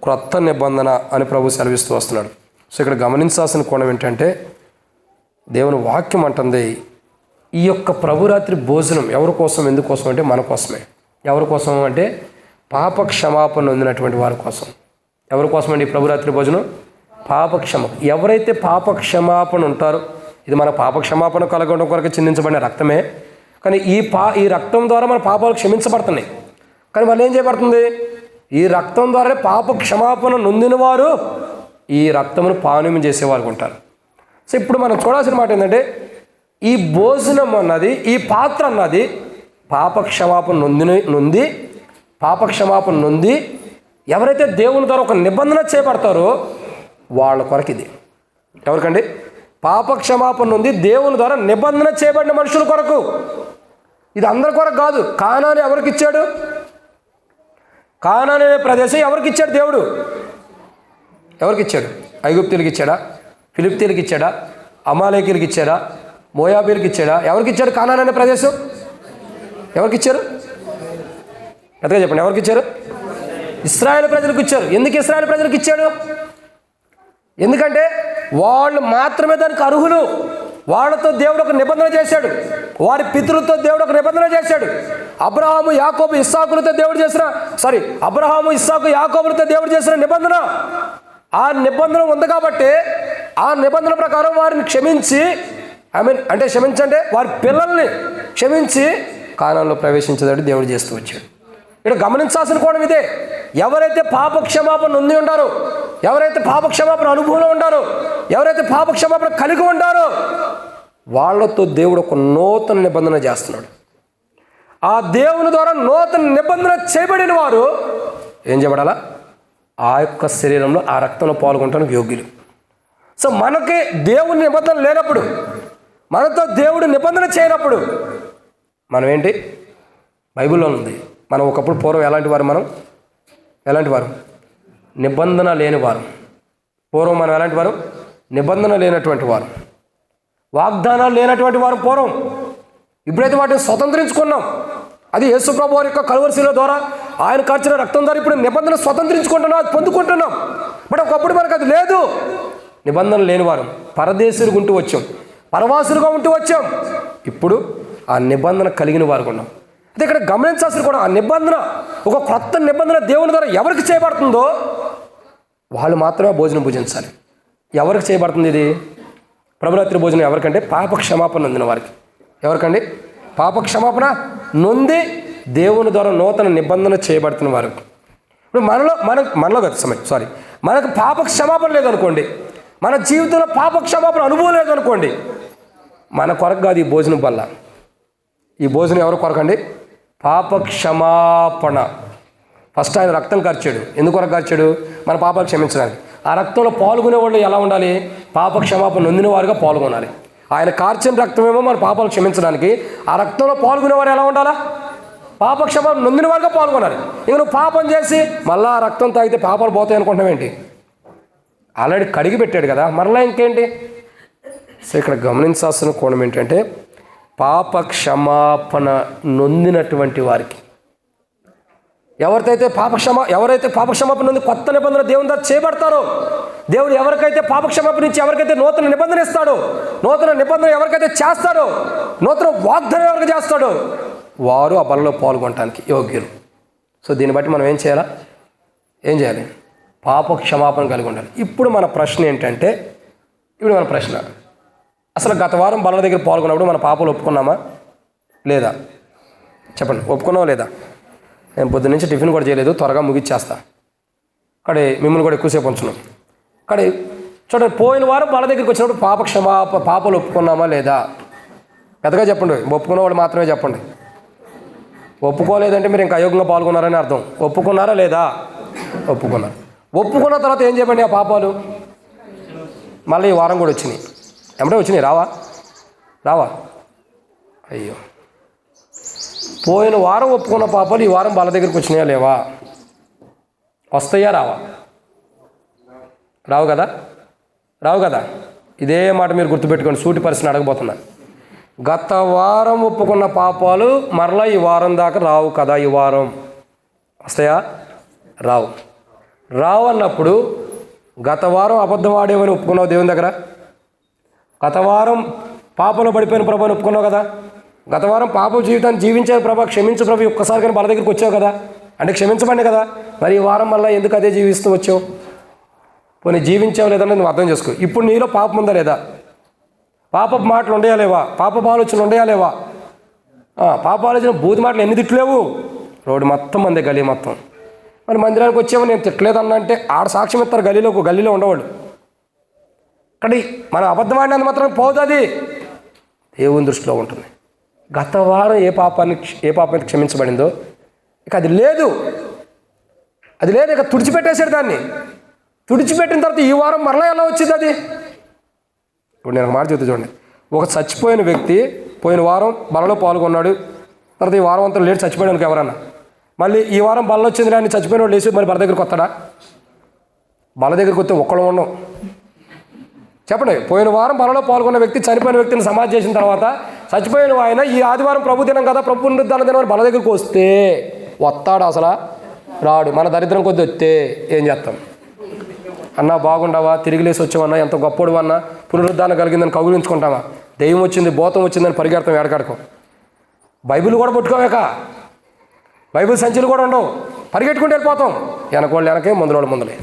క్రొత్త నిబంధన అని ప్రభు సెలవిస్తూ వస్తున్నాడు. సో ఇక్కడ గమనించాల్సిన కోణం ఏంటంటే దేవుని వాక్యం అంటుంది ఈ యొక్క ప్రభురాత్రి భోజనం ఎవరి కోసం, ఎందుకోసం అంటే మన కోసమే. ఎవరి కోసం అంటే పాప క్షమాపణ పొందినటువంటి వారి కోసం. ఎవరి కోసం అండి ఈ ప్రభురాత్రి భోజనం? పాప క్షమాపణ. ఎవరైతే పాప క్షమాపణ ఉంటారో, ఇది మన పాప క్షమాపణ కలగడం కొరకు చిందించబడిన రక్తమే. కానీ ఈ రక్తం ద్వారా మన పాపాలు క్షమించబడుతున్నాయి. కానీ వాళ్ళు ఏం చేయబడుతుంది? ఈ రక్తం ద్వారా పాప క్షమాపణ నొందిన వారు ఈ రక్తమును పానీయం చేసేవారు ఉంటారు. సో ఇప్పుడు మనం చూడాల్సిన మాట ఏంటంటే ఈ భోజనం అన్నది, ఈ పాత్ర అన్నది పాప క్షమాపణ నొంది ఎవరైతే దేవుని ద్వారా ఒక నిబంధన చేపడతారో వాళ్ళ కొరకు ఇది. ఎవరికండి? పాప క్షమాపణ నొంది దేవుని ద్వారా నిబంధన చేయబడిన మనుషుల కొరకు. ఇది అందరి కొరకు కాదు. కానాని ఎవరికి ఇచ్చాడు? కానాని అనే ప్రదేశం ఎవరికి ఇచ్చాడు దేవుడు? ఎవరికి ఇచ్చాడు? ఐగుప్తీయులకి ఇచ్చాడా? ఫిలిప్తీయులకి ఇచ్చాడా? అమాలేకీయులకి ఇచ్చాడా? మోయాబీలకి ఇచ్చాడా? ఎవరికి ఇచ్చాడు కానాని అనే ప్రదేశం? ఎవరికి ఇచ్చారు? పెద్దగా చెప్పండి. ఎవరికి ఇచ్చారు? ఇశ్రాయేలు ప్రజలకు ఇచ్చారు. ఎందుకు ఇశ్రాయేలు ప్రజలకు ఇచ్చాడు? ఎందుకంటే వాళ్ళు మాత్రమే దానికి అర్హులు. వాళ్ళతో దేవుడు ఒక నిబంధన చేశాడు. వారి పితరులతో దేవుడు ఒక నిబంధన చేశాడు. అబ్రహాము యాకోబు ఇస్సాకులతో దేవుడు చేసిన నిబంధన. ఆ నిబంధన ఉంది కాబట్టి ఆ నిబంధన ప్రకారం వారిని క్షమించంటే వారి పిల్లల్ని క్షమించి కానాన్లో ప్రవేశించేటట్టు దేవుడు చేస్తూ వచ్చాడు. ఇక్కడ గమనించాల్సిన కోణం ఇదే. ఎవరైతే పాప క్షమాపణ నొంది ఉంటారో, ఎవరైతే పాప క్షమాపణ అనుభవంలో ఉంటారో, ఎవరైతే పాప క్షమాపణ కలిగి ఉంటారో వాళ్ళతో దేవుడు ఒక నూతన నిబంధన చేస్తున్నాడు. ఆ దేవుని ద్వారా నూతన నిబంధన చేయబడిన వారు ఏం చేయబడాలా? ఆ యొక్క శరీరంలో, ఆ రక్తంలో పాల్గొనడానికి యోగ్యులు. సో మనకి దేవుని నిబంధన లేనప్పుడు, మనతో దేవుడు నిబంధన చేయనప్పుడు మనం ఏంటి? బైబిల్లో ఉంది. మనం ఒకప్పుడు పూర్వం ఎలాంటి వారు? నిబంధన లేని వారు. పూర్వం మనం ఎలాంటి వారు? నిబంధన లేనటువంటి వారు, వాగ్దానాలు లేనటువంటి వారు పూర్వం. ఇప్పుడైతే వాటిని స్వతంత్రించుకున్నాం. అది యేసు ప్రభు వారి యొక్క కలువరిశిల ద్వారా ఆయన కార్చిన రక్తం ద్వారా ఇప్పుడు నిబంధన స్వతంత్రించుకుంటున్నాం, అది పొందుకుంటున్నాం. బట్ ఒకప్పుడు మనకు అది లేదు. నిబంధన లేని వారు, పరదేశులుగా ఉంటూ వచ్చాం, పరవాసులుగా ఉంటూ వచ్చాం. ఇప్పుడు ఆ నిబంధన కలిగిన వారు ఉన్నాం. అయితే ఇక్కడ గమనించాల్సిన కూడా ఆ నిబంధన, ఒక కొత్త నిబంధన దేవుని ద్వారా ఎవరికి చేయబడుతుందో వాళ్ళు మాత్రమే భోజనం భుజించాలి. ఎవరికి చేయబడుతుంది ఇది? ప్రభురాత్రి భోజనం ఎవరికంటే పాప క్షమాపణ నొందిన వారికి. ఎవరికండి? పాప క్షమాపణ నొంది దేవుని ద్వారా నూతన నిబంధన చేయబడుతున్న వారికి. ఇప్పుడు మనలో కదా మనకు పాప క్షమాపణ లేదనుకోండి, మన జీవితంలో పాప క్షమాపణ అనుభవం లేదనుకోండి, మన కొరకు కాదు ఈ భోజనం వల్ల. ఈ భోజనం ఎవరి కొరకు అండి? పాప క్షమాపణ. ఫస్ట్ ఆయన రక్తం ఖర్చాడు. ఎందుకొరకు ఖర్చాడు? మన పాపాలు క్షమించడానికి. ఆ రక్తంలో పాల్గొనే వాళ్ళు ఎలా ఉండాలి? పాప క్షమాపణ నొందిన వారుగా పాల్గొనాలి. ఆయన కార్చిన రక్తమేమో మన పాపాలు క్షమించడానికి, ఆ రక్తంలో పాల్గొనేవారు ఎలా ఉండాలా? పాప క్షమాపణ నొందిన వారుగా పాల్గొనాలి. ఇక నువ్వు పాపం చేసి మళ్ళా ఆ రక్తం తాగితే పాపాలు పోతాయి అనుకుంటున్నావేంటి? ఆల్రెడీ కడిగి పెట్టాడు కదా, మరలా ఇంకేంటి? సో ఇక్కడ గమనించాల్సిన కోణం ఏంటంటే, పాప క్షమాపణ నొందినటువంటి వారికి, ఎవరైతే పాప క్షమాపణ నొంది కొత్త నిబంధన దేవుని ద్వారా చేయబడతారో, దేవుడు ఎవరికైతే పాప క్షమాపణ నుంచి ఎవరికైతే నూతన నిబంధన ఇస్తాడో, నూతన నిబంధన ఎవరికైతే చేస్తాడో, నూతన వాగ్దానం ఎవరికి చేస్తాడో, వారు ఆ బలలో పాల్గొనడానికి యోగ్యులు. సో దీన్ని బట్టి మనం ఏం చేయాలి? పాప క్షమాపణ కలిగి ఉండాలి. ఇప్పుడు మన ప్రశ్న ఏంటంటే, అసలు గత వారం బల దగ్గర పాల్గొన్నప్పుడు మన పాపలు ఒప్పుకున్నామా లేదా? చెప్పండి, ఒప్పుకున్నావా లేదా? నేను పొద్దు నుంచి టిఫిన్ కూడా చేయలేదు, త్వరగా ముగిచ్చేస్తా. అక్కడ మిమ్మల్ని కూడా ఎక్కువసేపు ఉంచున్నాం. అక్కడ చూడండి, పోయిన వారం బల దగ్గరికి వచ్చినప్పుడు పాపలు ఒప్పుకున్నామా లేదా? పెద్దగా చెప్పండి. ఒప్పుకున్న వాళ్ళు మాత్రమే చెప్పండి. ఒప్పుకోలేదంటే మీరు ఇంకా అయోగ్యంగా పాల్గొన్నారని అర్థం. ఒప్పుకున్నారా లేదా? ఒప్పుకున్నారు. ఒప్పుకున్న తర్వాత ఏం చెప్పండి? ఆ పాపాలు మళ్ళీ ఈ వారం కూడా వచ్చినాయి. ఎమ్మటే వచ్చినాయి. రావా? అయ్యో, పోయిన వారం ఒప్పుకున్న పాపాలు ఈ వారం బల దగ్గరికి వచ్చినాయా లేవా? వస్తాయా రావా? రావు కదా. ఇదే మాట మీరు గుర్తుపెట్టుకోండి. సూటి పరిస్థితిని అడగబోతున్నా. గత వారం ఒప్పుకున్న పాపాలు మరలా ఈ వారం దాకా రావు కదా. ఈ వారం వస్తాయా? రావు అన్నప్పుడు గత వారం అబద్ధం ఆడేవని ఒప్పుకున్నావు దేవుని దగ్గర. గత వారం పాపలో పడిపోయిన ప్రభాని ఒప్పుకున్నావు కదా. గత వారం పాప జీవితాన్ని జీవించే ప్రభా, క్షమించు ప్రభు, ఒక్కసారి కానీ బల దగ్గరికి వచ్చావు కదా, అంటే క్షమించబడి కదా. మరి ఈ వారం మళ్ళీ ఎందుకు అదే జీవిస్తూ వచ్చావు? పోనీ జీవించావు లేదన్నది నువ్వు అర్థం చేసుకో. ఇప్పుడు నీలో పాపం ఉందా లేదా? పాపపు మాటలు ఉండయా లేవా? పాపపు ఆలోచనలు ఉండయా లేవా? పాప ఆలోచన బూతి మాటలు ఎన్ని తిట్టలేవు? రోడ్డు మొత్తం మందే, గలీ మొత్తం. మరి మందిరానికి వచ్చాము నేను తిట్టలేదన్నా అంటే ఆడ సాక్ష్యం ఇస్తారు గల్లీలో ఉండేవాళ్ళు. కానీ మనం అబద్ధం ఆడినంత మాత్రం పోతుంది, దేవుని దృష్టిలో ఉంటుంది. గత వారం ఏ పాపానికి క్షమించబడిందో ఇక అది లేదు. ఇక తుడిచిపెట్టేశాడు దాన్ని. తుడిచిపెట్టిన తర్వాత ఈ వారం మరలా ఎలా వచ్చింది అది? ఇప్పుడు నేను ఒక మాట చెప్తా చూడండి. ఒక చచ్చిపోయిన వ్యక్తి పోయిన వారం బలలో పాల్గొన్నాడు, తర్వాత ఈ వారం అంతా లేట్ చచ్చిపోయాడు ఎవరన్నా, మళ్ళీ ఈ వారం బల వచ్చింది కానీ చచ్చిపోయిన వాడు లేచి మరి బల దగ్గరికి వస్తాడా? బల దగ్గరికి వస్తే ఒక్కడు ఉండవు. చెప్పండి, పోయిన వారం బలలో పాల్గొన్న వ్యక్తి చనిపోయిన వ్యక్తిని సమాధి చేసిన తర్వాత చచ్చిపోయిన ఆయన ఈ ఆదివారం ప్రభు దినం కదా, ప్రభు పునరుద్ధాన దినం బల దగ్గరికి వస్తే వస్తాడు? అసలు రాడు. మన దరిద్రం కొద్ది వస్తే ఏం చేస్తాం? అన్నా బాగుండవా, తిరిగి లేసి వచ్చావన్నా, ఎంత గొప్పడు అన్నా, పునరుద్ధానం కలిగిందని కౌగులించుకుంటామా? దెయ్యం వచ్చింది, భూతం వచ్చిందని పరిగెడతాం ఏడకాడకం. బైబిల్ కూడా పట్టుకోవేక, బైబిల్ సంచులు కూడా ఉండవు, పరిగెట్టుకుంటూ వెళ్ళిపోతాం. వెనకోళ్ళు వెనకే, ముందులోళ్ళు ముందులే.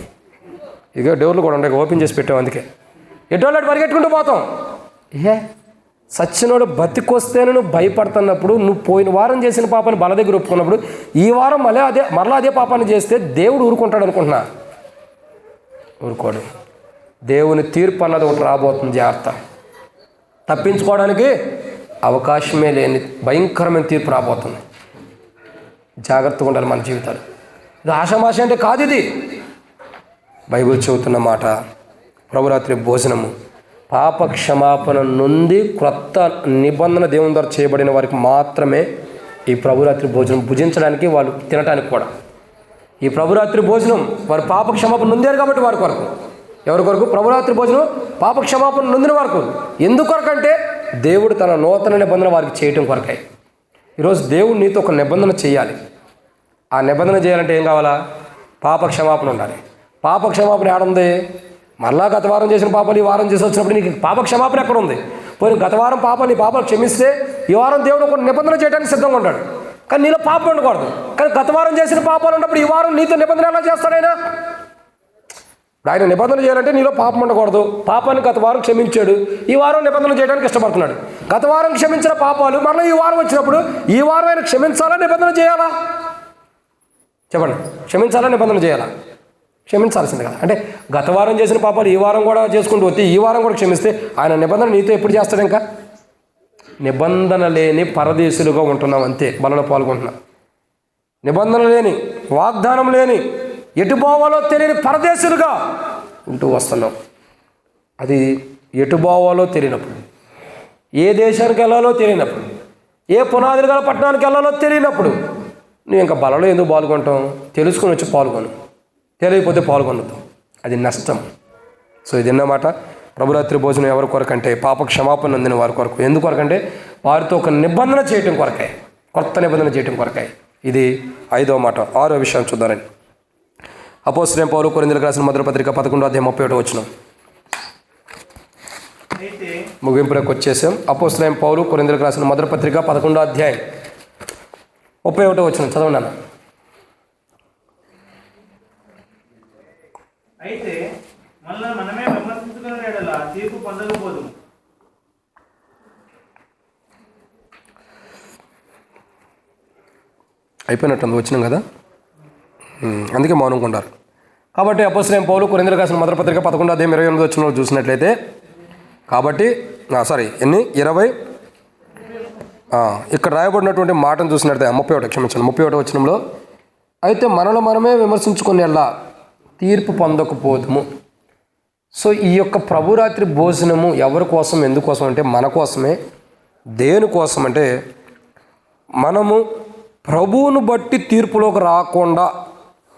ఇక డోర్లు కూడా ఉండే, ఓపెన్ చేసి పెట్టాం. అందుకే ఎటోళ్ళు పరిగెట్టుకుంటూ పోతాం. సచ్చినోడు బతికొస్తేనే నువ్వు భయపడుతున్నప్పుడు, నువ్వు పోయిన వారం చేసిన పాపాన్ని బల దగ్గర ఒప్పుకున్నప్పుడు ఈ వారం మరలా అదే పాపాన్ని చేస్తే దేవుడు ఊరుకుంటాడు అనుకుంటున్నా? ఊరుకోడు. దేవుని తీర్పు అన్నది ఒకటి రాబోతుంది. జాగ్రత్త. తప్పించుకోవడానికి అవకాశమే లేని భయంకరమైన తీర్పు రాబోతుంది. జాగ్రత్తగా ఉండాలి మన జీవితాలు. ఇది ఆషామాష అంటే కాదు. ఇది బైబిల్ చెబుతున్న మాట. ప్రభురాత్రి భోజనము పాప క్షమాపణ నుండి క్రొత్త నిబంధన దేవుని ద్వారా చేయబడిన వారికి మాత్రమే ఈ ప్రభురాత్రి భోజనం భుజించడానికి, వాళ్ళు తినడానికి కూడా. ఈ ప్రభురాత్రి భోజనం వారు పాప క్షమాపణ నొందారు కాబట్టి వారి కొరకు. ఎవరి కొరకు? ప్రభురాత్రి భోజనం పాప క్షమాపణ నొందిన వారి కొరకు. ఎందుకొరకంటే దేవుడు తన నూతన నిబంధన వారికి చేయటం కొరకై. ఈరోజు దేవుడు నీతో ఒక నిబంధన చేయాలి. ఆ నిబంధన చేయాలంటే ఏం కావాలా? పాప క్షమాపణ ఉండాలి. పాప క్షమాపణ ఏడుంది? మళ్ళా గత వారం చేసిన పాపాలు ఈ వారం చేసి వచ్చినప్పుడు నీకు పాప క్షమాపణ ఎక్కడ ఉంది? పోయి గత వారం నీ పాపాలు క్షమిస్తే ఈ వారం దేవుడు ఒక నిబంధన చేయడానికి సిద్ధంగా ఉంటాడు. కానీ నీలో పాపం ఉండకూడదు. కానీ గత వారం చేసిన పాపాలు ఉన్నప్పుడు ఈ వారం నీతో నిబంధన ఎలా చేస్తాడైనా? ఆయన నిబంధన చేయాలంటే నీలో పాపం ఉండకూడదు. పాపాన్ని గత వారం క్షమించాడు, ఈ వారం నిబంధన చేయడానికి ఇష్టపడుతున్నాడు. గత వారం క్షమించిన పాపాలు మళ్ళీ ఈ వారం వచ్చినప్పుడు ఈ వారం ఆయన క్షమించాలా, నిబంధన చేయాలా? చెప్పండి, క్షమించాలా, నిబంధన చేయాలా? క్షమించాల్సింది కదా. అంటే గత వారం చేసిన పాపాలు ఈ వారం కూడా చేసుకుంటూ వస్తే ఈ వారం కూడా క్షమిస్తే ఆయన నిబంధన నీతో ఎప్పుడు చేస్తాడు? ఇంకా నిబంధన లేని పరదేశులుగా ఉంటున్నాం అంతే. బలలో పాల్గొంటున్నాం. నిబంధన లేని, వాగ్దానం లేని, ఎటు పోవాలో తెలియని పరదేశులుగా ఉంటూ వస్తున్నాం. అది ఎటు పోవాలో తెలియనప్పుడు, ఏ దేశానికి వెళ్ళాలో తెలియనప్పుడు, ఏ పునాదులు గల పట్టణానికి వెళ్ళాలో తెలియనప్పుడు నువ్వు ఇంకా బలలో ఎందుకు పాల్గొంటాం? తెలుసుకుని వచ్చి పాల్గొను, తెలియకపోతే పాల్గొనదు, అది నష్టం. సో ఇది అన్నమాట. ప్రభురాత్రి భోజనం ఎవరి కొరకంటే పాప క్షమాపణ అందిన వారి కొరకు. ఎందుకొరకంటే వారితో ఒక నిబంధన చేయటం కొరకాయ, కొత్త నిబంధన చేయటం కొరకాయ. ఇది 5వ మాట. 6వ విషయం చూద్దారండి. అపోస్తలుడైన పౌలు కొరింథీయులకు రాసిన మొదటి పత్రిక 11:31 ముగింపులోకి వచ్చేసాం. అపోస్తలుడైన పౌలు కొరింథీయులకు రాసిన మొదటి పత్రిక 11:31 చదవండి అన్న. అయితే మనమే విమర్శించుకున్న యెడల తీర్పు పొందకపోదుము. అయిపోయినట్టు వచ్చినాం కదా, అందుకే మౌనంగా ఉండాలి. కాబట్టి అపోస్తలుడైన పౌలు కొరింథీయులకు రాసిన మొదటి పత్రిక 11:28 చూసినట్లయితే, కాబట్టి ఇక్కడ రాయబడినటువంటి మాటను చూసినట్లయితే 31 వచనంలో, అయితే మనమే విమర్శించుకునేలా తీర్పు పొందకపోదుము. సో ఈ యొక్క ప్రభురాత్రి భోజనము ఎవరి కోసం, ఎందుకోసం అంటే మన కోసమే. దేనికోసం అంటే మనము ప్రభువును బట్టి తీర్పులోకి రాకుండా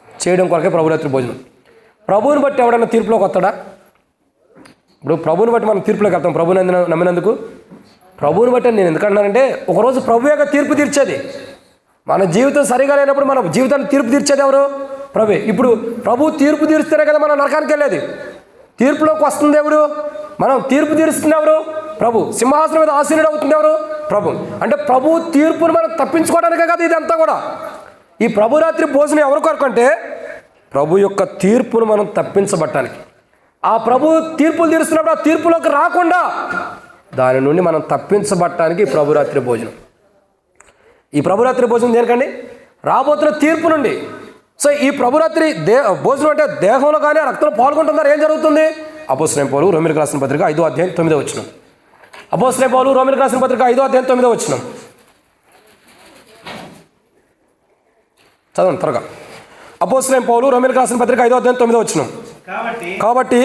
చేయడం కొరకే ప్రభురాత్రి భోజనం. ప్రభువుని బట్టి ఎవడన్నా తీర్పులోకి వస్తాడా? ఇప్పుడు ప్రభువుని బట్టి మనం తీర్పులోకి వెళ్తాం ప్రభువుని నమ్మినందుకు. ప్రభువుని బట్టి నేను ఎందుకంటున్నానంటే, ఒకరోజు ప్రభువుగా తీర్పు తీర్చేది. మన జీవితం సరిగా లేనప్పుడు మన జీవితాన్ని తీర్పు తీర్చేది ఎవరు? ప్రభువే. ఇప్పుడు ప్రభువు తీర్పు తీరుస్తేనే కదా మనం నరకానికి వెళ్ళేది. తీర్పులోకి వస్తుంది ఎవరు? మనం తీర్పు తీరుస్తుంది ఎవరు? ప్రభు. సింహాసనం మీద ఆసీనుడు అవుతుంది ఎవరు? ప్రభు. అంటే ప్రభు తీర్పును మనం తప్పించుకోవడానికే కదా ఇదంతా కూడా. ఈ ప్రభురాత్రి భోజనం ఎవరి కొరకు అంటే ప్రభు యొక్క తీర్పును మనం తప్పించబట్టానికి. ఆ ప్రభు తీర్పులు తీరుస్తున్నప్పుడు ఆ తీర్పులోకి రాకుండా దాని నుండి మనం తప్పించబట్టానికి ఈ ప్రభురాత్రి భోజనం. ఈ ప్రభురాత్రి భోజనం దేనికండి? రాబోతున్న తీర్పు నుండి. సో ఈ ప్రభురాత్రి భోజనం అంటే దేహంలో కానీ రక్తంలో పాల్గొంటున్నారు. ఏం జరుగుతుంది? అపోస్తలుడైన పౌలు రోమీయులకు రాసిన పత్రిక 5:9 అపోస్తలుడైన పౌలు రోమీయులకు రాసిన పత్రిక 5:9 చదవండి త్వరగా. అపోస్తలుడైన పౌలు రోమీయులకు రాసిన పత్రిక 5:9 కాబట్టి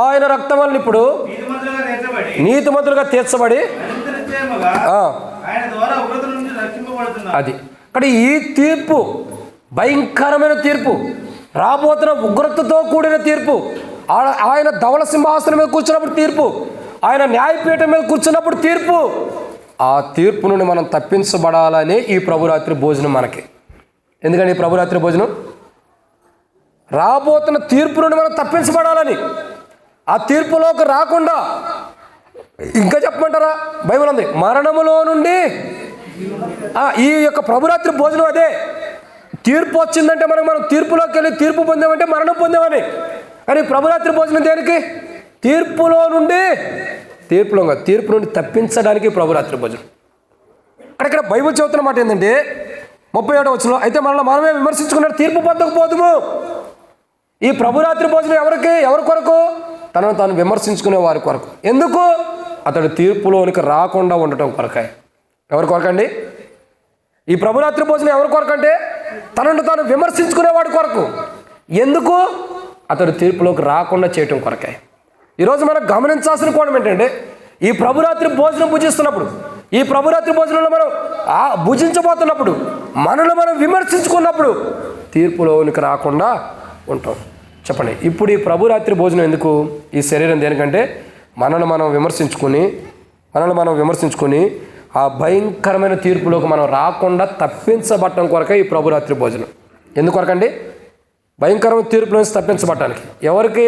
ఆయన రక్తం వలన ఇప్పుడు నీతిమంతులుగా తీర్చబడి అది ఇక్కడ ఈ తీర్పు భయంకరమైన తీర్పు, రాబోతున్న ఉగ్రతతో కూడిన తీర్పు. ఆయన ధవళ సింహాసనం మీద కూర్చున్నప్పుడు తీర్పు, ఆయన న్యాయపీఠం మీద కూర్చున్నప్పుడు తీర్పు. ఆ తీర్పు నుండి మనం తప్పించబడాలని ఈ ప్రభురాత్రి భోజనం మనకి. ఎందుకంటే ఈ ప్రభురాత్రి భోజనం రాబోతున్న తీర్పు నుండి మనం తప్పించబడాలని. ఆ తీర్పులోకి రాకుండా ఇంకా చెప్పమంటారా? బైబిల్ ఉంది, మరణములో నుండి ఈ యొక్క ప్రభురాత్రి భోజనం అదే. తీర్పు వచ్చిందంటే మనం తీర్పులోకి వెళ్ళి తీర్పు పొందామంటే మరణం పొందామని. కానీ ప్రభురాత్రి భోజనం దేనికి? తీర్పు నుండి తప్పించడానికి ప్రభురాత్రి భోజనం. ఇక్కడ బైబిల్ చెబుతున్న మాట ఏంటంటే 37వ వచనంలో, అయితే మనమే విమర్శించుకున్నాడు తీర్పు పొందకపోదుము. ఈ ప్రభురాత్రి భోజనం ఎవరి కొరకు? తనను తాను విమర్శించుకునే వారి కొరకు. ఎందుకు? అతడు తీర్పులోనికి రాకుండా ఉండటం కొరకాయ. ఎవరి కొరకండి ఈ ప్రభురాత్రి భోజనం? ఎవరి కొరకంటే తనను తాను విమర్శించుకునేవాడి కొరకు. ఎందుకు? అతడు తీర్పులోకి రాకుండా చేయటం కొరకాయ. ఈరోజు మనం గమనించాల్సిన కోణం ఏంటంటే, ఈ ప్రభురాత్రి భోజనం భుజిస్తున్నప్పుడు, ఈ ప్రభురాత్రి భోజనంలో మనం భుజించబోతున్నప్పుడు, మనల్ని మనం విమర్శించుకున్నప్పుడు తీర్పులోనికి రాకుండా ఉంటాం. చెప్పండి, ఇప్పుడు ఈ ప్రభురాత్రి భోజనం ఎందుకు? ఈ శరీరం దేనికంటే మనల్ని మనం విమర్శించుకొని ఆ భయంకరమైన తీర్పులోకి మనం రాకుండా తప్పించబట్టడం కొరకే ఈ ప్రభురాత్రి భోజనం. ఎందుకొరకండి? భయంకరమైన తీర్పు నుంచి తప్పించబట్టడానికి. ఎవరికి?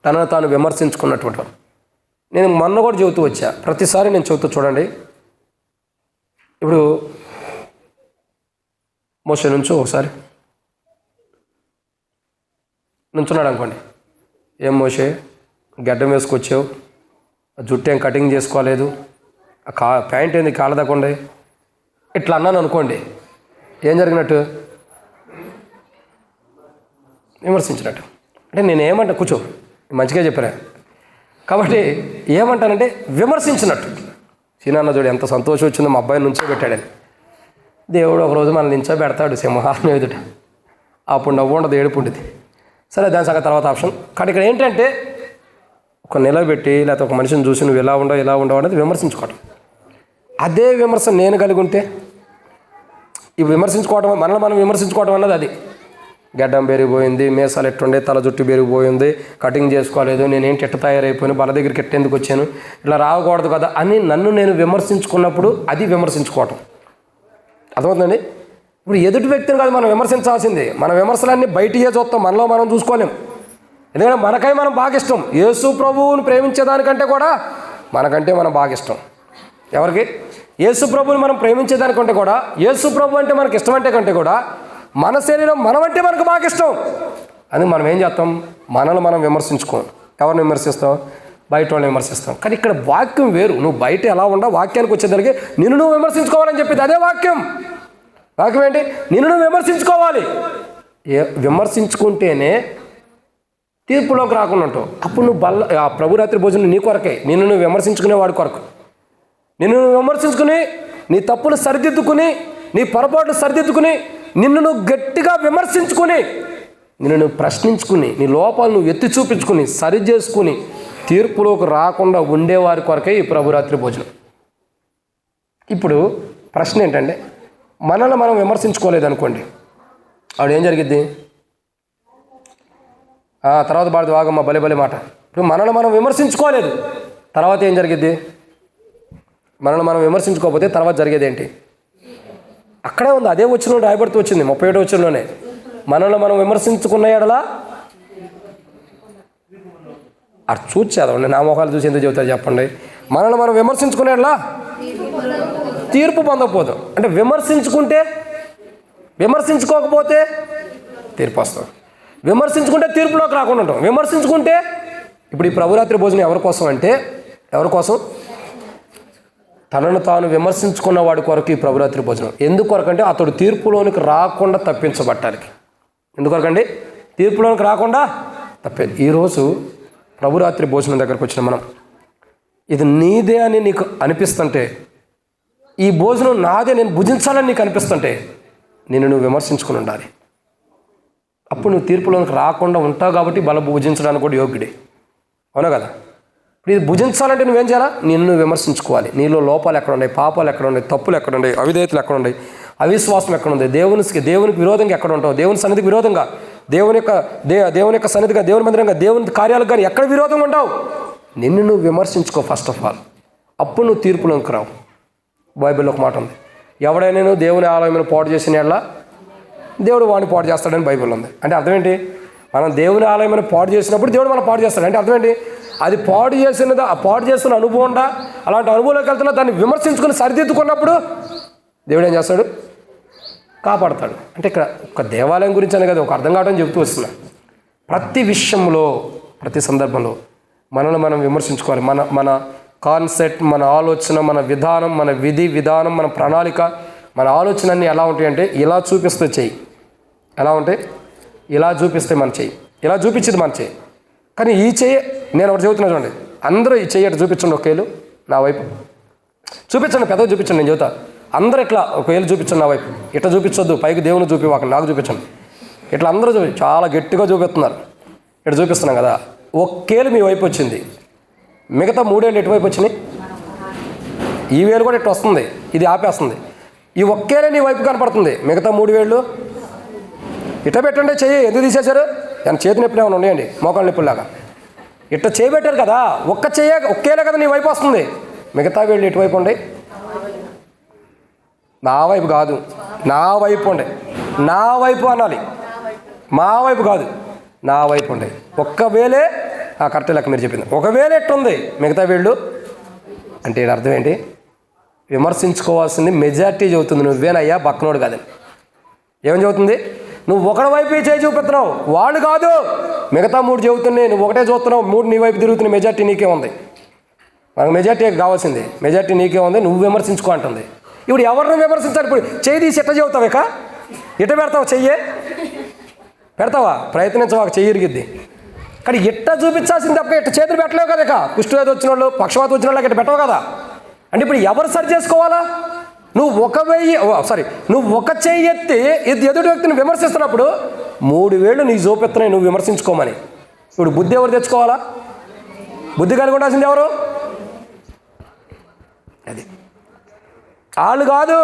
తనను తాను విమర్శించుకున్నటువంటి వారు. నేను మొన్న కూడా చెబుతూ వచ్చా, ప్రతిసారి నేను చెబుతూ చూడండి. ఇప్పుడు మోషే నుంచో ఒకసారి నుంచున్నాడు అనుకోండి, ఏం మోషే గడ్డం వేసుకొచ్చావు, జుట్టు ఏం కటింగ్ చేసుకోలేదు, ప్యాంట్ ఏంది కాళ్ళ దాకా ఇట్లా అన్నాను అనుకోండి, ఏం జరిగినట్టు? విమర్శించినట్టు. అంటే నేను ఏమంటా, కూర్చో మంచిగా చెప్పారా. కాబట్టి ఏమంటానంటే విమర్శించినట్టు. సీనాన్న చూడు ఎంత సంతోషం వచ్చిందో మా అబ్బాయిని నుంచో పెట్టాడని. దేవుడు ఒకరోజు మన నించో పెడతాడు సింహాసనం ఎదుట. అప్పుడు నవ్వు ఉండదు, ఏడుపు ఉండేది. సరే, దాని సంగతి తర్వాత ఆప్షన్. కానీ ఇక్కడ ఏంటంటే ఒక నిలబెట్టి లేకపోతే ఒక మనిషిని చూసి నువ్వు ఇలా ఉండవు అనేది విమర్శించుకోవటం. అదే విమర్శ నేను కలిగి ఉంటే, ఈ విమర్శించుకోవటం, మనల్ని మనం విమర్శించుకోవటం అన్నది అది. గడ్డం పెరిగిపోయింది, మీసాలు ఎట్టుండే, తల జుట్టు పెరిగిపోయింది, కటింగ్ చేసుకోలేదు, నేనేంటి ఎట్ట తయారైపోయాను, బల దగ్గరికి ఎట్టేందుకు వచ్చాను, ఇలా రాకూడదు కదా అని నన్ను నేను విమర్శించుకున్నప్పుడు అది విమర్శించుకోవటం. అర్థమవుతుందండి? ఇప్పుడు ఎదుటి వ్యక్తిని కాదు మనం విమర్శించాల్సింది. మన విమర్శలన్నీ బయటికే చూస్తాం, మనలో మనం చూసుకోలేం. ఎందుకంటే మనకై మనం బాగా ఇష్టం. యేసు ప్రభువుని ప్రేమించేదానికంటే కూడా మనకంటే మనం బాగా ఇష్టం. ఎవరికి? యేసు ప్రభువుని మనం ప్రేమించేదానికంటే కూడా, యేసు ప్రభు అంటే మనకి ఇష్టం అంటే కంటే కూడా మన శరీరం మనం అంటే మనకు బాగా ఇష్టం. అని మనం ఏం చేస్తాం? మనల్ని మనం విమర్శించుకోం. ఎవరిని విమర్శిస్తాం? బయట వాళ్ళని విమర్శిస్తాం. కానీ ఇక్కడ వాక్యం వేరు. నువ్వు బయట ఎలా ఉండవు, వాక్యానికి వచ్చేదానికి నిన్ను నువ్వు విమర్శించుకోవాలని చెప్పింది అదే వాక్యం. వాక్యం ఏంటి? నిన్ను నువ్వు విమర్శించుకోవాలి. విమర్శించుకుంటేనే తీర్పులోకి రాకుండా ఉంటావు. అప్పుడు నువ్వు ఆ ప్రభురాత్రి భోజనం నీ కొరకే, నిన్ను నువ్వు విమర్శించుకునే వాడి కొరకు. నిన్ను నువ్వు విమర్శించుకుని, నీ తప్పులు సరిదిద్దుకుని, నీ పొరపాట్లు సరిదిద్దుకుని, నిన్ను నువ్వు గట్టిగా విమర్శించుకుని, నిన్ను నువ్వు ప్రశ్నించుకుని, నీ లోపాలు నువ్వు ఎత్తి చూపించుకుని, సరి చేసుకుని తీర్పులోకి రాకుండా ఉండేవారి కొరకే ఈ ప్రభురాత్రి భోజనం. ఇప్పుడు ప్రశ్న ఏంటంటే, మనల్ని మనం విమర్శించుకోలేదనుకోండి, ఆవిడ ఏం జరిగిద్ది? తర్వాత బాడది వాగమ్మ బలే మాట. ఇప్పుడు మనల్ని మనం విమర్శించుకోలేదు, తర్వాత ఏం జరిగిద్ది? మనల్ని మనం విమర్శించుకోకపోతే తర్వాత జరిగేది ఏంటి? అక్కడే ఉంది, అదే వచనం రాయబడుతూ వచ్చింది 37వ వచనంలోనే. మనల్ని మనం విమర్శించుకున్న ఎడలా అది చూసి చదవండి, నా మొహాలు చూసి ఎందుకు చెబుతారు చెప్పండి. మనల్ని మనం విమర్శించుకునే ఎడలా తీర్పు పొందకపోతాం. అంటే విమర్శించుకుంటే, విమర్శించుకోకపోతే తీర్పు వస్తాం. విమర్శించుకుంటే తీర్పులోకి రాకుండా ఉంటాం. విమర్శించుకుంటే, ఇప్పుడు ఈ ప్రభురాత్రి భోజనం ఎవరి కోసం అంటే, ఎవరి కోసం? తనను తాను విమర్శించుకున్న వాడి కొరకు ఈ ప్రభురాత్రి భోజనం. ఎందుకొరకంటే అతడు తీర్పులోనికి రాకుండా తప్పించబట్టానికి. ఎందుకొరకండి? తీర్పులోనికి రాకుండా తప్పేది. ఈరోజు ప్రభురాత్రి భోజనం దగ్గరకు వచ్చిన మనం, ఇది నీదే అని నీకు అనిపిస్తుంటే, ఈ భోజనం నాదే, నేను భుజించాలని నీకు అనిపిస్తుంటే, నిన్ను నువ్వు విమర్శించుకుని ఉండాలి. అప్పుడు నువ్వు తీర్పులోనికి రాకుండా ఉంటావు. కాబట్టి బల భుజించడానికి కూడా యోగ్యుడే. అవునా కదా? ఇప్పుడు ఇది భుజించాలంటే నువ్వేం చేయాలా? నిన్ను విమర్శించుకోవాలి. నీలో లోపాలు ఎక్కడ ఉన్నాయి, పాపాలు ఎక్కడ ఉన్నాయి, తప్పులు ఎక్కడ ఉన్నాయి, అవిధేయతలు ఎక్కడ ఉన్నాయి, అవిశ్వాసం ఎక్కడ ఉంది, దేవునికి విరోధంగా ఎక్కడ ఉంటావు, దేవుని సన్నిధికి విరోధంగా, దేవుని యొక్క సన్నిధిగా, దేవుని మందిరంగా, దేవుని కార్యాలకు కానీ ఎక్కడ విరోధంగా ఉంటావు, నిన్ను నువ్వు విమర్శించుకో ఫస్ట్ ఆఫ్ ఆల్. అప్పుడు నువ్వు తీర్పులోకి రావు. బైబిల్లో ఒక మాట ఉంది, ఎవడైనా దేవుని ఆలయమును పాడు చేసిన ఎడల దేవుడు వాడిని పాడు చేస్తాడని బైబిల్ ఉంది. అంటే అర్థం ఏంటి? మనం దేవుని ఆలయమును పాడు చేసినప్పుడు దేవుడు మనం పాడు చేస్తాడు. అంటే అర్థం ఏంటి? అది పాడు చేసినదా, ఆ పాడు చేస్తున్న అనుభవం ఉందా, అలాంటి అనుభవంలోకి వెళ్తున్నా దాన్ని విమర్శించుకుని సరిదిద్దుకున్నప్పుడు దేవుడు ఏం చేస్తాడు? కాపాడతాడు. అంటే ఇక్కడ ఒక దేవాలయం గురించి అనే కదా, ఒక అర్థం కావడం చెబుతూ వస్తున్నా. ప్రతి విషయంలో, ప్రతి సందర్భంలో మనల్ని మనం విమర్శించుకోవాలి. మన కాన్సెప్ట్, మన ఆలోచన, మన విధానం, మన విధి విధానం, మన ప్రణాళిక, మన ఆలోచన అన్నీ ఎలా ఉంటాయంటే, ఇలా చూపిస్తే చెయ్యి, ఎలా ఉంటాయి? ఇలా చూపిస్తే మన చెయ్యి, ఇలా చూపించేది మన చెయ్యి. కానీ ఈ చెయ్యి, నేను ఒకటి చెబుతున్నా చూడండి, అందరూ ఈ చెయ్యి అటు చూపించండి, ఒక వేలు నా వైపు చూపించండి, పెద్దగా చూపించండి. నేను చెబుతా, అందరూ ఇట్లా ఒక వేలు చూపించండి నా వైపు. ఇట్లా చూపించొద్దు, పైకి దేవుని చూపివాక, నాకు చూపించండి. ఇట్లా అందరూ చాలా గట్టిగా చూపిస్తున్నారు. ఇట్లా చూపిస్తున్నాం కదా, ఒక్కేలు మీ వైపు వచ్చింది, మిగతా 3 ఏళ్ళు ఎటువైపు వచ్చినాయి? ఈ వేలు కూడా ఇట్లా వస్తుంది, ఇది ఆపేస్తుంది. ఈ ఒక్కేలే నీ వైపు కనపడుతుంది, మిగతా 3 వేళ్ళు ఇట్లా పెట్టండి. చెయ్యి ఎందుకు తీసేశారు? దాని చేతి నొప్పులు ఏమైనా ఉన్నాయండి, మోకాళ్ళ నొప్పుల్లాగా ఇట్లా చేయబెట్టారు కదా, ఒక్కేలే కదా నీ వైపు వస్తుంది, మిగతా వేళ్ళు ఎటువైపు ఉండే? నా వైపు కాదు, నా వైపు ఉండే. నా వైపు అనాలి, మా వైపు కాదు, నా వైపు ఉండే. ఒక్కవేళే కరెక్ట్ లెక్క మీరు చెప్పింది, ఒకవేళ ఎట్టుంది, మిగతా వేళ్ళు అంటే అర్థం ఏంటి? విమర్శించుకోవాల్సింది మెజారిటీ చెబుతుంది, నువ్వేనయ్యా పక్కనోడు కాదని. ఏమని చెబుతుంది? నువ్వు ఒకటి వైపు చేయి చూపిస్తున్నావు, వాళ్ళు కాదు, మిగతా 3 చెబుతున్నాయి, నువ్వు ఒకటే చూస్తున్నావు, 3 నీ వైపు తిరుగుతున్నాయి. మెజారిటీ నీకే ఉంది, మనకు మెజారిటీ కావాల్సింది, మెజారిటీ నీకే ఉంది, నువ్వు విమర్శించుకో అంటుంది. ఇప్పుడు ఎవరిని విమర్శించాలి? ఇప్పుడు చేయి తీసి ఎట్ట చెబుతావు, ఇక ఇట్ట పెడతావు, చెయ్యే పెడతావా? ప్రయత్నించవా, చెయ్యి ఇరిగిద్ది. కానీ ఇట్ట చూపించాల్సింది తప్ప ఇట్ట చేతులు పెట్టలేవు కదా. ఇక కుష్ఠవ్యాధి వచ్చిన వాళ్ళు, పక్షవాతం వచ్చిన వాళ్ళకి ఇట్ట పెట్టవు కదా. అంటే ఇప్పుడు ఎవరు సరి చేసుకోవాలా? నువ్వు నువ్వు ఒక చెయ్యి ఎత్తి ఎదుటి వ్యక్తిని విమర్శిస్తున్నప్పుడు 3 వేళ్ళు నీకు చూపిస్తున్నాయి నువ్వు విమర్శించుకోమని. ఇప్పుడు బుద్ధి ఎవరు తెచ్చుకోవాలా? బుద్ధి కలిగి ఉండాల్సింది ఎవరు? అది వాళ్ళు కాదు.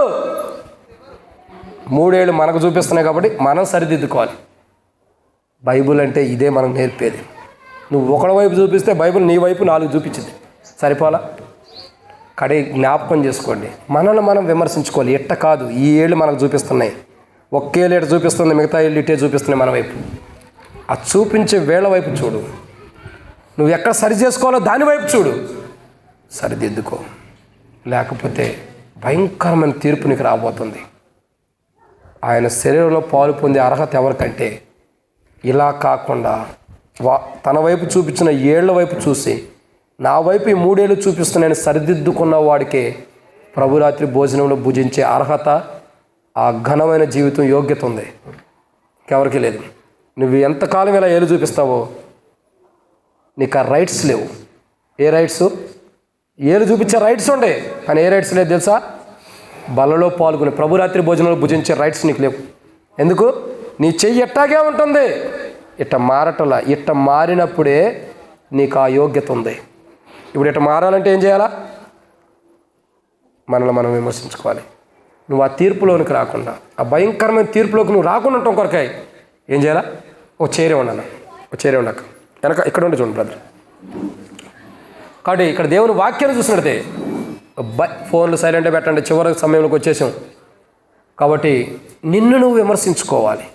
3 వేళ్ళు మనకు చూపిస్తున్నాయి కాబట్టి మనం సరిదిద్దుకోవాలి. బైబుల్ అంటే ఇదే మనకు నేర్పేది. నువ్వు ఒకటి వైపు చూపిస్తే బైబుల్ నీ వైపు 4 చూపించింది. సరిపోలా? జ్ఞాపకం చేసుకోండి, మనల్ని మనం విమర్శించుకోవాలి. ఎట్ట కాదు, ఈ ఏళ్ళు మనకు చూపిస్తున్నాయి, ఒక్కేళ్ళు ఎట చూపిస్తుంది, మిగతా ఏళ్ళు ఇటే చూపిస్తున్నాయి మన వైపు. ఆ చూపించే వేళ వైపు చూడు. నువ్వు ఎక్కడ సరి చేసుకోవాలో దాని వైపు చూడు, సరిదిద్దుకో. లేకపోతే భయంకరమైన తీర్పు నీకు రాబోతుంది. ఆయన శరీరంలో పాలు పొందే అర్హత ఎవరికంటే ఇలా కాకుండా తన వైపు చూపించిన ఏళ్ల వైపు చూసి నా వైపు ఈ 3 ఏళ్ళు చూపిస్తున్నాయని సరిదిద్దుకున్న వాడికే ప్రభురాత్రి భోజనంలో భుజించే అర్హత, ఆ ఘనమైన జీవితం, యోగ్యత ఉంది. ఎవరికి లేదు. నువ్వు ఎంతకాలం ఇలా ఏళ్ళు చూపిస్తావో నీకు ఆ రైట్స్ లేవు. ఏ రైట్స్? ఏళ్ళు చూపించే రైట్స్ ఉండే, కానీ ఏ రైట్స్ లేదు తెలుసా? బలలో పాల్గొని ప్రభురాత్రి భోజనంలో భుజించే రైట్స్ నీకు లేవు. ఎందుకు? నీ చెయ్యి ఎట్టాగే ఉంటుంది, ఇట్ట మారటలా. ఇట్ట మారినప్పుడే నీకు ఆ యోగ్యత ఉంది. ఇప్పుడు ఇట్ట మారాలంటే ఏం చేయాలా? మనల్ని మనం విమర్శించుకోవాలి. నువ్వు ఆ తీర్పులోనికి రాకుండా, ఆ భయంకరమైన తీర్పులోకి నువ్వు రాకుండా ఉంటాం కొరకాయ ఏం చేయాలా? చేరే ఉండాలి. చేరే ఉండక వెనక ఇక్కడ ఉండి చూడండి బ్రదర్. కాబట్టి ఇక్కడ దేవుని వాక్యాన్ని చూసినట్టే ఫోన్లు సైలెంట్గా పెట్టండి, చివరి సమయంలోకి వచ్చేసాం. కాబట్టి నిన్ను నువ్వు విమర్శించుకోవాలి.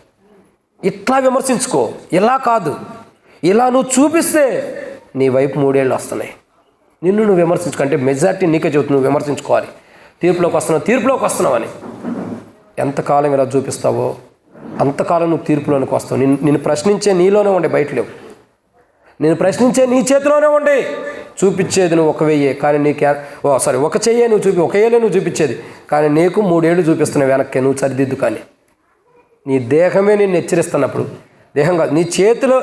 ఇట్లా విమర్శించుకో, ఇలా కాదు. ఇలా నువ్వు చూపిస్తే నీ వైపు 3 ఏళ్ళు వస్తున్నాయి. నిన్ను నువ్వు విమర్శించుకుంటే మెజారిటీ నీకే చెబుతుంది, నువ్వు విమర్శించుకోవాలి. తీర్పులోకి వస్తున్నావని ఎంతకాలం ఇలా చూపిస్తావో అంతకాలం నువ్వు తీర్పులోనికి వస్తావు. నిన్ను ప్రశ్నించే నీలోనే ఉండే, బయట లేవు. నేను ప్రశ్నించే నీ చేతిలోనే ఉండే. చూపించేది నువ్వు 1,000, కానీ నీకు 1 చెయ్యే నువ్వు 1 ఏళ్ళే నువ్వు చూపించేది, కానీ నీకు 3 ఏళ్ళు చూపిస్తున్నావు వెనక్కి. నువ్వు సరిదిద్దు. కానీ నీ దేహమే నిన్ను హెచ్చరిస్తున్నప్పుడు, దేహం కాదు, నీ చేతిలో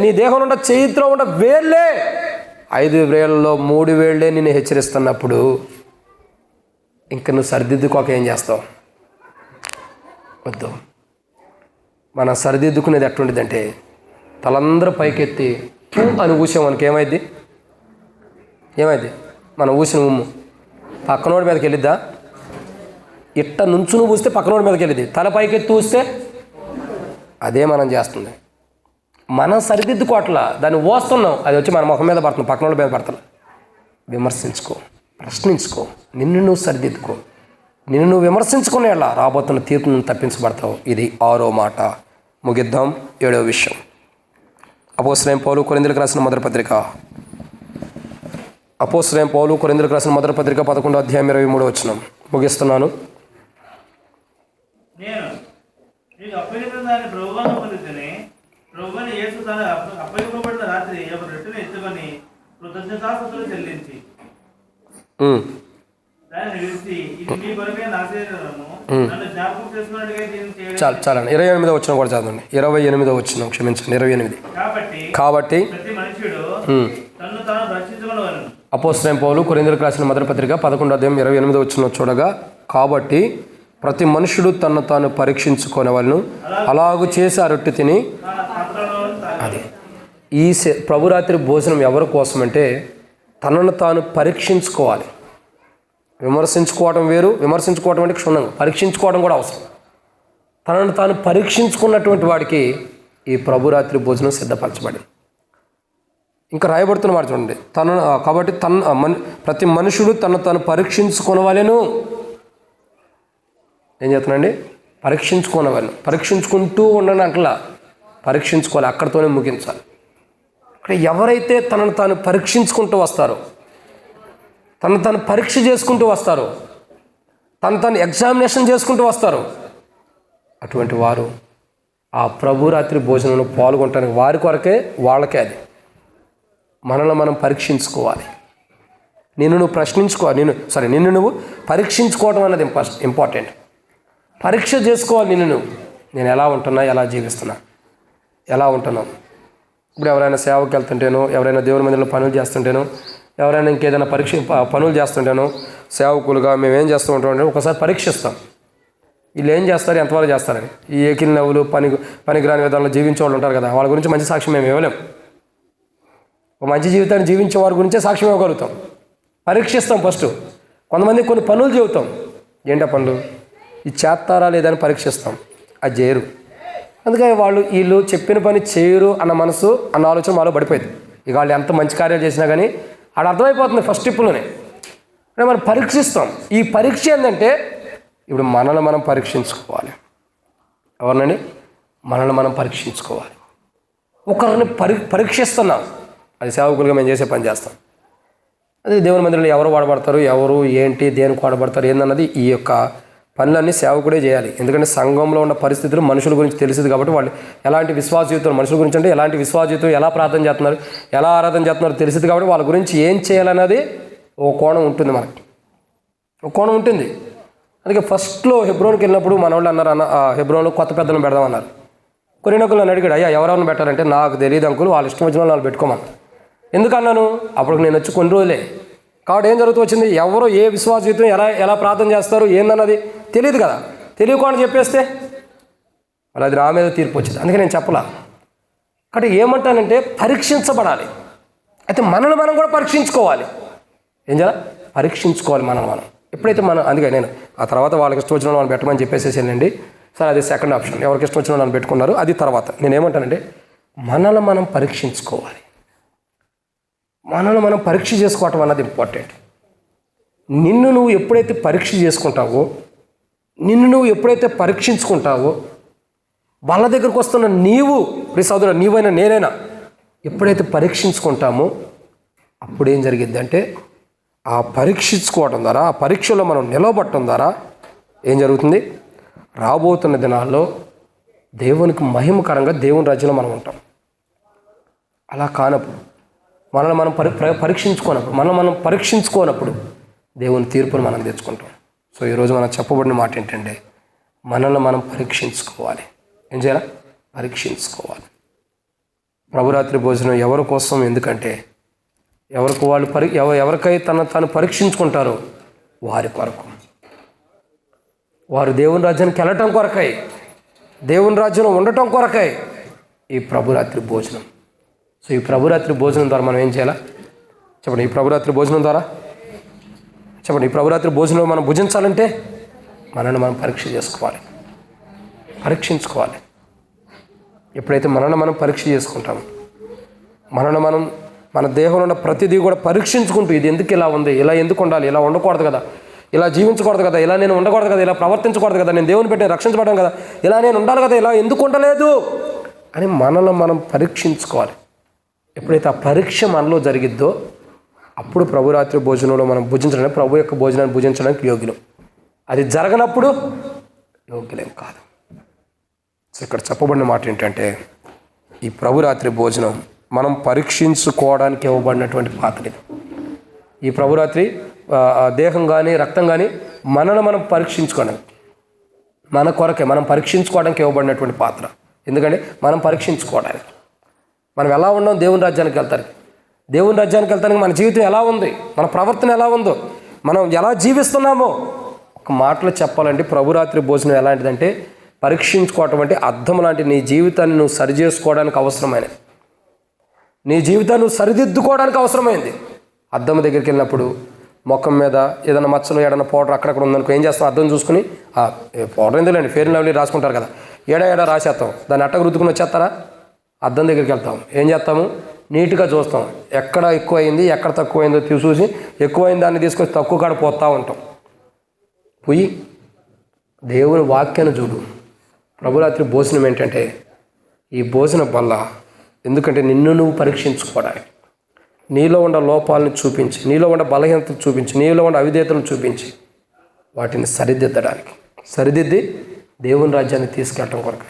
నీ దేహంలో ఉన్న చేతిలో ఉన్న వేళ్ళే 5 వేళ్ళలో 3 వేళ్ళే నిన్ను హెచ్చరిస్తున్నప్పుడు ఇంక నువ్వు సరిదిద్దుకోక ఏం చేస్తావు? వద్దు. మనం సరిదిద్దుకునేది ఎట్లుంటుందంటే తలందరూ పైకెత్తి అని ఊసాం మనకి ఏమైంది? మనం ఊసిన ఉమ్ము పక్కనోడి మీదకి వెళ్ళిద్దా? ఇట్ట నుంచును ఊస్తే పక్కనోడి మీదకి వెళ్ళిద్ది. తల పైకెత్తి ఊస్తే అదే మనం చేస్తుంది. మనం సరిదిద్దుకోవట్లా, దాన్ని ఓస్తున్నాం, అది వచ్చి మన ముఖం మీద పడుతున్నాం, పక్కనోడి మీద పడుతున్నాం. విమర్శించుకో, ప్రశ్నించుకో, నిన్ను నువ్వు సరిదిద్దుకో. నిన్ను నువ్వు విమర్శించుకునే ఎలా రాబోతున్న తీర్పు నువ్వు తప్పించబడతావు. ఇది 6వ మాట. ముగిద్దాం. 7వ విషయం. అపోస్తలుడైన పౌలు కొరింథీయులకు రాసిన మొదటి పత్రిక. అపోస్తలుడైన పౌలు కొరింథీయులకు రాసిన మొదటి పత్రిక 11వ అధ్యాయం 23వ వచనం. ముగిస్తున్నాను. నేను నీకు అప్పగించిన దాన్ని ప్రభువుగా పొందితేనే ప్రభువైన యేసు తన అప్పగింపబడిన రాత్రి ఒక రొట్టెను ఎత్తుకొని కృతజ్ఞతాస్తుతులు చెల్లించి దానిని విరిచి, ఇది మీ కొరకే నా శరీరము, నన్ను జ్ఞాపకం చేసుకున్నట్టుగా దీన్ని చేయండి. చాలండి. 28వ వచనం కూడా చదవండి. 28వ వచనం, క్షమించండి, 28. కాబట్టి ప్రతి మనుష్యుడు తన్ను తాను రక్షించుకొనవలెను. అపోస్తలుడైన పౌలు కొరింథీయులకు రాసిన మొదటి పత్రిక 11వ అధ్యాయం 28వ వచనం చూడగా, కాబట్టి ప్రతి మనుషుడు తన్ను తాను పరీక్షించుకొనవలెను, అలాగూ చేసి ఆ రొట్టె తిని. అది ఈ ప్రభురాత్రి భోజనం ఎవరి కోసం అంటే తనను తాను పరీక్షించుకోవాలి. విమర్శించుకోవడం వేరు, విమర్శించుకోవడం అంటే క్షుణ్ణంగా పరీక్షించుకోవడం కూడా అవసరం. తనను తాను పరీక్షించుకున్నటువంటి వాడికి ఈ ప్రభురాత్రి భోజనం సిద్ధపరచబడింది. ఇంకా రాయబడుతున్న మాట చూడండి. కాబట్టి ప్రతి మనుషుడు తను తాను పరీక్షించుకొనవలెను. ఏం చేస్తున్నాండి? పరీక్షించుకోనవలను. పరీక్షించుకుంటూ ఉండని అట్లా పరీక్షించుకోవాలి, అక్కడితోనే ముగించాలి. ఇక్కడ ఎవరైతే తనను తాను పరీక్షించుకుంటూ వస్తారో, తను తాను పరీక్ష చేసుకుంటూ వస్తారో, తను ఎగ్జామినేషన్ చేసుకుంటూ వస్తారో, అటువంటి వారు ఆ ప్రభురాత్రి భోజనంలో పాల్గొనడానికి వారి కొరకే, వాళ్ళకే. అది మనల్ని మనం పరీక్షించుకోవాలి. నిన్ను నువ్వు ప్రశ్నించుకోవాలి. నిన్ను నువ్వు పరీక్షించుకోవడం అనేది ఇంపార్టెంట్. పరీక్ష చేసుకోవాలి నిన్ను నువ్వు. నేను ఎలా ఉంటున్నా, ఎలా జీవిస్తున్నా, ఎలా ఉంటున్నాను. ఇప్పుడు ఎవరైనా సేవకి వెళ్తుంటేనో, ఎవరైనా దేవుని మందిరంలో పనులు చేస్తుంటేనో, ఎవరైనా ఇంకేదైనా పనులు చేస్తుంటేనో సేవకులుగా మేము ఏం చేస్తూ ఉంటాం అంటే ఒకసారి పరీక్షిస్తాం. వీళ్ళు ఏం చేస్తారు, ఎంతవరకు చేస్తారని. ఈ ఏకిల్ నవ్వులు పనికిరాని విధానంలో జీవించే వాళ్ళు ఉంటారు కదా, వాళ్ళ గురించి మంచి సాక్ష్యం మేము ఇవ్వలేం. ఒక మంచి జీవితాన్ని జీవించే వారి గురించే సాక్ష్యం ఇవ్వగలుగుతాం. పరీక్షిస్తాం ఫస్ట్. కొంతమంది కొన్ని పనులు చెబుతాం, ఏంటో పనులు ఇది చేస్తారా లేదని పరీక్షిస్తాం, అది చేయరు. అందుకని వీళ్ళు చెప్పిన పని చేయరు అన్న మనసు అన్న ఆలోచన మాలో పడిపోయింది. ఇక వాళ్ళు ఎంత మంచి కార్యాలు చేసినా కానీ ఆడ అర్థమైపోతుంది ఫస్ట్ స్టెప్లోనే. అంటే మనం పరీక్షిస్తాం. ఈ పరీక్ష ఏంటంటే ఇప్పుడు మనల్ని మనం పరీక్షించుకోవాలి. ఎవరినండి? మనల్ని మనం పరీక్షించుకోవాలి. ఒకరిని పరీక్షిస్తున్నాం, అది సేవకులుగా మేము చేసే పని చేస్తాం. అది దేవుని మందిరంలో ఎవరు వాడబడతారు, ఎవరు ఏంటి, దేనికి వాడబడతారు ఏందన్నది ఈ యొక్క పనులన్నీ సేవకుడే చేయాలి. ఎందుకంటే సంఘంలో ఉన్న పరిస్థితులు మనుషుల గురించి తెలిసింది కాబట్టి వాళ్ళు ఎలాంటి విశ్వాసయుతులు, మనుషుల గురించి అంటే ఎలాంటి విశ్వాసయుతులు, ఎలా ప్రార్థన చేస్తున్నారు, ఎలా ఆరాధన చేస్తున్నారు తెలిసింది కాబట్టి వాళ్ళ గురించి ఏం చేయాలన్నది ఓ కోణం ఉంటుంది, మనకి ఒక కోణం ఉంటుంది. అందుకే ఫస్ట్లో హెబ్రోన్కి వెళ్ళినప్పుడు మన వాళ్ళు అన్నారు, హెబ్రోన్లో కొత్త పెద్దలను పెడదామన్నారు. కొన్ని నకులు నన్ను అడిగాడు, అయ్యా ఎవరెవరిని పెట్టారంటే నాకు తెలియదు అంకులు, వాళ్ళు ఇష్టం వచ్చిన వాళ్ళు పెట్టుకోమని. ఎందుకన్నాను, అప్పుడు నేను వచ్చి కొన్ని రోజులే కాబట్టి ఏం జరుగుతూ వచ్చింది, ఎవరో ఏ విశ్వాసయుతం ఎలా ప్రార్థన చేస్తారు ఏందన్నది తెలియదు కదా. తెలియకుండా చెప్పేస్తే అలా అది నా మీద తీర్పు వచ్చింది. అందుకే నేను చెప్పలా. కాబట్టి ఏమంటానంటే పరీక్షించబడాలి. అయితే మనల్ని మనం కూడా పరీక్షించుకోవాలి. ఏం చేయాలి? పరీక్షించుకోవాలి మనల్ని మనం. ఎప్పుడైతే అందుకే నేను ఆ తర్వాత వాళ్ళకి ఇష్టం వచ్చిన వాళ్ళని పెట్టమని చెప్పేసేసానండి. సరే, అది సెకండ్ ఆప్షన్. ఎవరికి ఇష్టం వచ్చిన వాళ్ళని పెట్టుకున్నారు, అది తర్వాత. నేనేమంటానంటే మనల్ని మనం పరీక్షించుకోవాలి. మనల్ని మనం పరీక్ష చేసుకోవటం అన్నది ఇంపార్టెంట్. నిన్ను నువ్వు ఎప్పుడైతే పరీక్ష చేసుకుంటావో, నిన్ను నువ్వు ఎప్పుడైతే పరీక్షించుకుంటావో, వాళ్ళ దగ్గరకు వస్తున్న నీవు సోదరుడు నీవైనా నేనైనా ఎప్పుడైతే పరీక్షించుకుంటామో అప్పుడేం జరిగిద్ది అంటే ఆ పరీక్షించుకోవడం ద్వారా, ఆ పరీక్షలో మనం నిలబడటం ద్వారా ఏం జరుగుతుంది, రాబోతున్న దినాల్లో దేవునికి మహిమకరంగా దేవుని రాజ్యంలో మనం ఉంటాం. అలా కానప్పుడు మనల్ని మనం పరీక్షించుకోనప్పుడు దేవుని తీర్పును మనం తెచ్చుకుంటాం. సో ఈరోజు మనం చెప్పబడిన మాట ఏంటంటే మనల్ని మనం పరీక్షించుకోవాలి. ఏం చేయాలి? పరీక్షించుకోవాలి. ప్రభురాత్రి భోజనం ఎవరి కోసం? ఎందుకంటే ఎవరికి వాళ్ళు ఎవరికై తను పరీక్షించుకుంటారో వారి కొరకు, వారు దేవుని రాజ్యానికి వెళ్ళటం కొరకై, దేవుని రాజ్యంలో ఉండటం కొరకై ఈ ప్రభురాత్రి భోజనం. సో ఈ ప్రభురాత్రి భోజనం ద్వారా మనం ఏం చేయాలా చెప్పండి? ఈ ప్రభురాత్రి భోజనం ద్వారా చెప్పండి, ఈ ప్రభురాత్రి భోజనం మనం భుజించాలంటే మనల్ని మనం పరీక్షించుకోవాలి. ఎప్పుడైతే మనల్ని మనం పరీక్ష చేసుకుంటామో, మనల్ని మనం మన దేహంలో ఉన్న ప్రతిదీ కూడా పరీక్షించుకుంటూ ఇది ఎందుకు ఇలా ఉంది, ఇలా ఎందుకు ఉండాలి, ఇలా ఉండకూడదు కదా, ఇలా జీవించకూడదు కదా, ఇలా నేను ఉండకూడదు కదా, ఇలా ప్రవర్తించకూడదు కదా, నేను దేవుని పెట్టి రక్షించబడ్డాను కదా, ఇలా నేను ఉండాలి కదా, ఇలా ఎందుకు ఉండలేదు అని మనల్ని మనం పరీక్షించుకోవాలి. ఎప్పుడైతే ఆ పరీక్ష మనలో జరిగిద్దో అప్పుడు ప్రభురాత్రి భోజనంలో మనం భుజించడానికి, ప్రభు యొక్క భోజనాన్ని భుజించడానికి యోగ్యులం. అది జరగనప్పుడు యోగ్యులేం కాదు. సో ఇక్కడ చెప్పబడిన మాట ఏంటంటే ఈ ప్రభురాత్రి భోజనం మనం పరీక్షించుకోవడానికి ఇవ్వబడినటువంటి పాత్ర ఇది. ఈ ప్రభురాత్రి దేహం కానీ రక్తం కానీ మనల్ని మనం పరీక్షించుకోవడానికి, మన కొరకే మనం పరీక్షించుకోవడానికి ఇవ్వబడినటువంటి పాత్ర. ఎందుకంటే మనం పరీక్షించుకోవడానికి, మనం ఎలా ఉన్నాం దేవుని రాజ్యానికి వెళ్తానికి, దేవుని రాజ్యానికి వెళ్తానికి మన జీవితం ఎలా ఉంది, మన ప్రవర్తన ఎలా ఉందో, మనం ఎలా జీవిస్తున్నామో ఒక మాటలో చెప్పాలంటే ప్రభురాత్రి భోజనం ఎలాంటిదంటే పరీక్షించుకోవటం అంటే అద్దం లాంటి నీ జీవితాన్ని నువ్వు సరిచేసుకోవడానికి అవసరమైనది, నీ జీవితాన్ని నువ్వు సరిదిద్దుకోవడానికి అవసరమైంది. అద్దం దగ్గరికి వెళ్ళినప్పుడు ముఖం మీద ఏదైనా మచ్చలు ఏదైనా పౌడర్ అక్కడక్కడ ఉందనుకో ఏం చేస్తాం, అద్దం చూసుకుని పౌడర్ ఎందుకండి ఫెయిర్ అండ్ లవ్లీ రాసుకుంటారు కదా, ఏడా రాసేస్తాం, దాన్ని అట్టకు రుద్దుకుని వచ్చేస్తారా? అద్దం దగ్గరికి వెళ్తాం, ఏం చేస్తాము, నీట్గా చూస్తాం, ఎక్కడ ఎక్కువైంది ఎక్కడ తక్కువైందో చూసి ఎక్కువైన దాన్ని తీసుకొని తక్కువ కాడ పోతూ ఉంటాం. పోయి దేవుని వాక్యాన్ని చూడు. ప్రభురాత్రి భోజనం ఏంటంటే ఈ భోజనం వల్ల, ఎందుకంటే నిన్ను నువ్వు పరీక్షించుకోవడానికి, నీలో ఉన్న లోపాలను చూపించి, నీలో ఉన్న బలహీనతలు చూపించి, నీలో ఉన్న అవిధేయతలను చూపించి వాటిని సరిదిద్ది దేవుని రాజ్యాన్ని తీసుకెళ్ళటం కొరకు.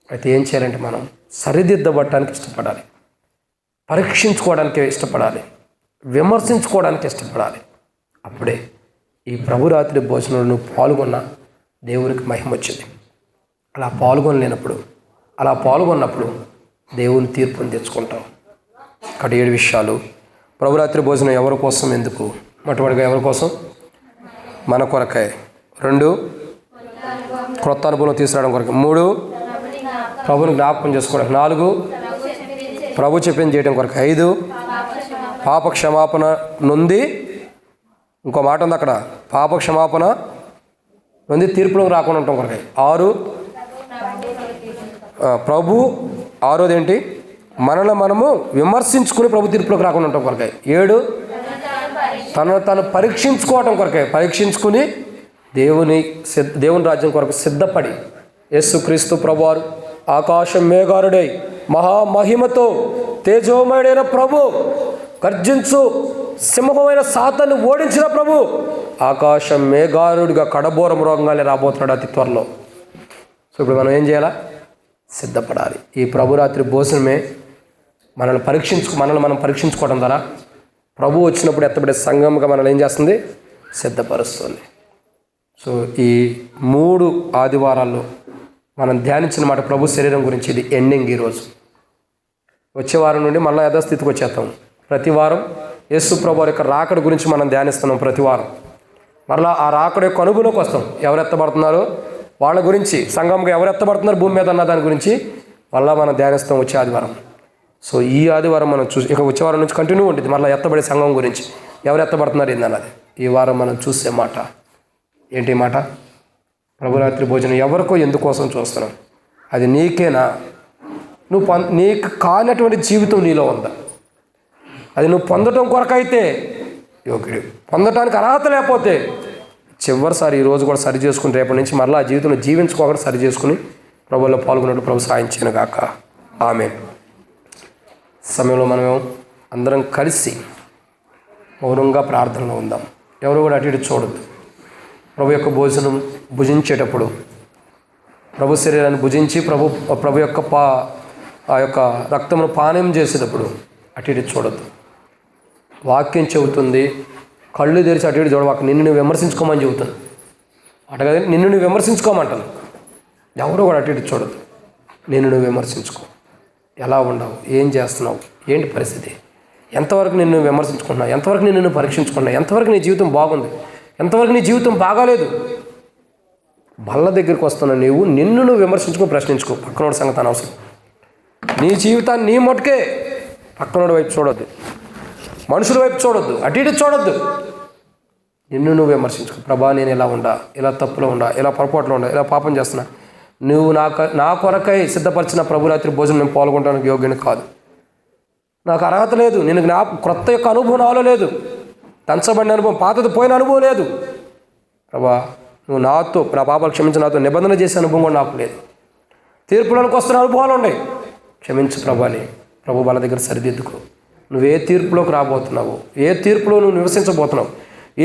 అయితే ఏం చేయాలంటే మనం సరిదిద్దబడటానికి ఇష్టపడాలి, పరీక్షించుకోవడానికి ఇష్టపడాలి, విమర్శించుకోవడానికి ఇష్టపడాలి. అప్పుడే ఈ ప్రభురాత్రి భోజనంలో నువ్వు పాల్గొన్న దేవునికి మహిమ వచ్చింది. అలా పాల్గొన్నప్పుడు దేవుని తీర్పుని తెచ్చుకుంటాం. అక్కడ 7 విషయాలు. ప్రభురాత్రి భోజనం ఎవరి కోసం, ఎందుకు, మొట్టమొదటిగా ఎవరి కోసం? మన కొరకై. 2 క్రొత్త అనుభవం తీసుకురావడం కొరకు. 3 ప్రభుని జ్ఞాపకం చేసుకోవడానికి. 4 ప్రభు చెప్పింది చేయడం కొరకు. 5 పాప క్షమాపణ నొంది, ఇంకో మాట ఉంది అక్కడ, పాప క్షమాపణ నొంది తీర్పులోకి రాకుండా ఉండటం కొరకై. 6 ప్రభు 6వది ఏంటి, మనల్ని మనము విమర్శించుకుని ప్రభు తీర్పులోకి రాకుండా ఉండటం కొరకై. 7 తనను తను పరీక్షించుకోవటం కొరకై, పరీక్షించుకుని దేవుని రాజ్యం కొరకు సిద్ధపడి యేసుక్రీస్తు ప్రభువారు ఆకాశం మేఘారుడై మహామహిమతో తేజోమయుడైన ప్రభు, గర్జించు సింహమైన సాతాన్ని ఓడించిన ప్రభు ఆకాశం మేఘారుడిగా కడబోరం రోగంగానే రాబోతున్నాడు అతి త్వరలో. సో ఇప్పుడు మనం ఏం చేయాలా, సిద్ధపడాలి. ఈ ప్రభురాత్రి భోజనమే మనల్ని మనం పరీక్షించుకోవడం ద్వారా ప్రభు వచ్చినప్పుడు ఎత్తబడే సంఘంగా మనల్ని ఏం చేస్తుంది, సిద్ధపరుస్తుంది. సో ఈ 3 ఆదివారాల్లో మనం ధ్యానించిన మాట ప్రభు శరీరం గురించి. ఇది ఎండింగ్. ఈరోజు వచ్చే వారం నుండి మళ్ళీ యథాస్థితికి వచ్చేస్తాం. ప్రతి వారం యేసు ప్రభు యొక్క రాకడ గురించి మనం ధ్యానిస్తున్నాం. ప్రతి వారం మరలా ఆ రాకడ యొక్క అనుభవంలోకి వస్తాం. ఎవరు ఎత్తబడుతున్నారో వాళ్ళ గురించి, సంఘంగా ఎవరు ఎత్తబడుతున్నారు భూమి మీద అన్న దాని గురించి మళ్ళీ మనం ధ్యానిస్తాం వచ్చే ఆదివారం. సో ఈ ఆదివారం మనం చూసి, ఇక వచ్చే వారం నుంచి కంటిన్యూ ఉంటుంది మళ్ళీ ఎత్తబడే సంఘం గురించి, ఎవరు ఎత్తబడుతున్నారు ఏందన్నది. ఈ వారం మనం చూసే మాట ఏంటి మాట, ప్రభురాత్రి భోజనం ఎవరికో ఎందుకోసం చూస్తున్నాం, అది నీకేనా, నీకు కానటువంటి జీవితం నీలో ఉందా, అది నువ్వు పొందటం కొరకైతే యోగ్యుడు, పొందటానికి అర్హత లేకపోతే చివరిసారి ఈరోజు కూడా సరి చేసుకుని రేపటి నుంచి మరలా ఆ జీవితంలో జీవించుకోకుండా సరి చేసుకుని ప్రభువులో పాల్గొన్నట్టు ప్రభు సాయించిన గాక. ఆమేన్. సమయంలో మనం అందరం కలిసి మౌనంగా ప్రార్థనలో ఉందాం. ఎవరు కూడా అటు ఇటు చూడద్దు. ప్రభు యొక్క భోజనం భుజించేటప్పుడు, ప్రభు శరీరాన్ని భుజించి ప్రభు యొక్క ఆ యొక్క రక్తమును పానీయం చేసేటప్పుడు అటు ఇటు చూడద్దు. వాక్యం చెబుతుంది, కళ్ళు తెరిచి అటు ఇటు చూడవాక, నిన్ను నువ్వు విమర్శించుకోమని చెబుతాను. అటగా నిన్ను నువ్వు విమర్శించుకోమంటాను. ఎవరు కూడా అటు ఇటు చూడద్దు. నిన్ను నువ్వు విమర్శించుకో. ఎలా ఉండవు, ఏం చేస్తున్నావు, ఏంటి పరిస్థితి, ఎంతవరకు నిన్ను విమర్శించుకుంటున్నావు, ఎంతవరకు నిన్ను పరీక్షించుకున్నావు, ఎంతవరకు నీ జీవితం బాగుంది, ఎంతవరకు నీ జీవితం బాగాలేదు. బల్ల దగ్గరికి వస్తున్న నీవు నిన్ను నువ్వు విమర్శించుకో, ప్రశ్నించుకో. పక్కనోడి సంగతి అనవసరం. నీ జీవితాన్ని నీ మటుకే, పక్కనోడి వైపు చూడొద్దు, మనుషుల వైపు చూడొద్దు, అటు ఇటు చూడొద్దు. నిన్ను నువ్వు విమర్శించుకో. ప్రభా నేను ఇలా ఉండా, ఇలా తప్పులో ఉండా, ఇలా పొరపాటులో ఉండా, ఇలా పాపం చేస్తున్నా, నువ్వు నా కొరకై సిద్ధపరిచిన ప్రభురాత్రి భోజనం నేను పాల్గొనడానికి యోగ్యుని కాదు, నాకు అర్హత లేదు, నేను క్రొత్త యొక్క అనుభవం నాలో లేదు, దంచబడిన అనుభవం, పాతది పోయిన అనుభవం లేదు. ప్రభా నువ్వు నాతో, నా పాపాలు క్షమించి నాతో నిబంధన చేసే అనుభవం కూడా నాకు లేదు. తీర్పులోకి వస్తున్న అనుభవాలు ఉన్నాయి, క్షమించు ప్రభాని. ప్రభు వాళ్ళ దగ్గర సరిదిద్దుకో. నువ్వు ఏ తీర్పులోకి రాబోతున్నావు, ఏ తీర్పులో నువ్వు నివసించబోతున్నావు,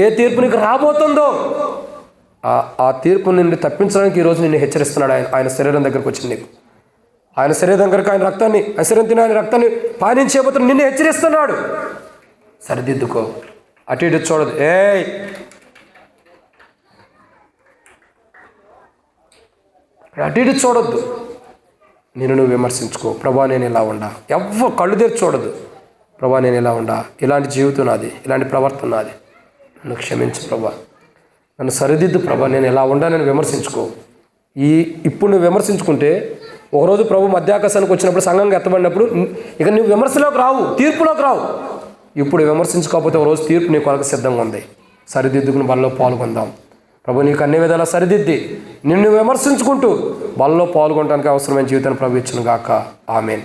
ఏ తీర్పు నీకు రాబోతుందో ఆ తీర్పు నుండి తప్పించడానికి ఈరోజు నిన్ను హెచ్చరిస్తున్నాడు. ఆయన శరీరం దగ్గరకు వచ్చింది నీకు. ఆయన శరీరం దగ్గరకు ఆయన శరీరం తిని ఆయన రక్తాన్ని పానించేపోతున్న నిన్ను హెచ్చరిస్తున్నాడు. సరిదిద్దుకో. అటు ఇటు చూడదు. అటు ఇటు చూడొద్దు. నేను నువ్వు విమర్శించుకో. ప్రభా నేను ఇలా ఉండా. కళ్ళు తెరిచి చూడదు. ప్రభా నేను ఇలా ఉండా, ఇలాంటి జీవితం నాది, ఇలాంటి ప్రవర్తన నాది, నన్ను క్షమించు ప్రభా, నన్ను సరిదిద్దు ప్రభా, నేను ఎలా ఉండా, నేను విమర్శించుకో. ఇప్పుడు నువ్వు విమర్శించుకుంటే ఒకరోజు ప్రభు మధ్యాకాశానికి వచ్చినప్పుడు, సంఘంగా ఎత్తబడినప్పుడు ఇక నువ్వు విమర్శలోకి రావు, తీర్పులోకి రావు. ఇప్పుడు విమర్శించుకోకపోతే ఒకరోజు తీర్పు నీ కొరకు సిద్ధంగా ఉంది. సరిదిద్దుకుని బలలో పాల్గొందాం. ప్రభు నీకు అన్ని విధాలా సరిదిద్ది నిన్ను విమర్శించుకుంటూ బలలో పాల్గొనడానికి అవసరమైన జీవితాన్ని ప్రభు ఇచ్చును గాక. ఆమేన్.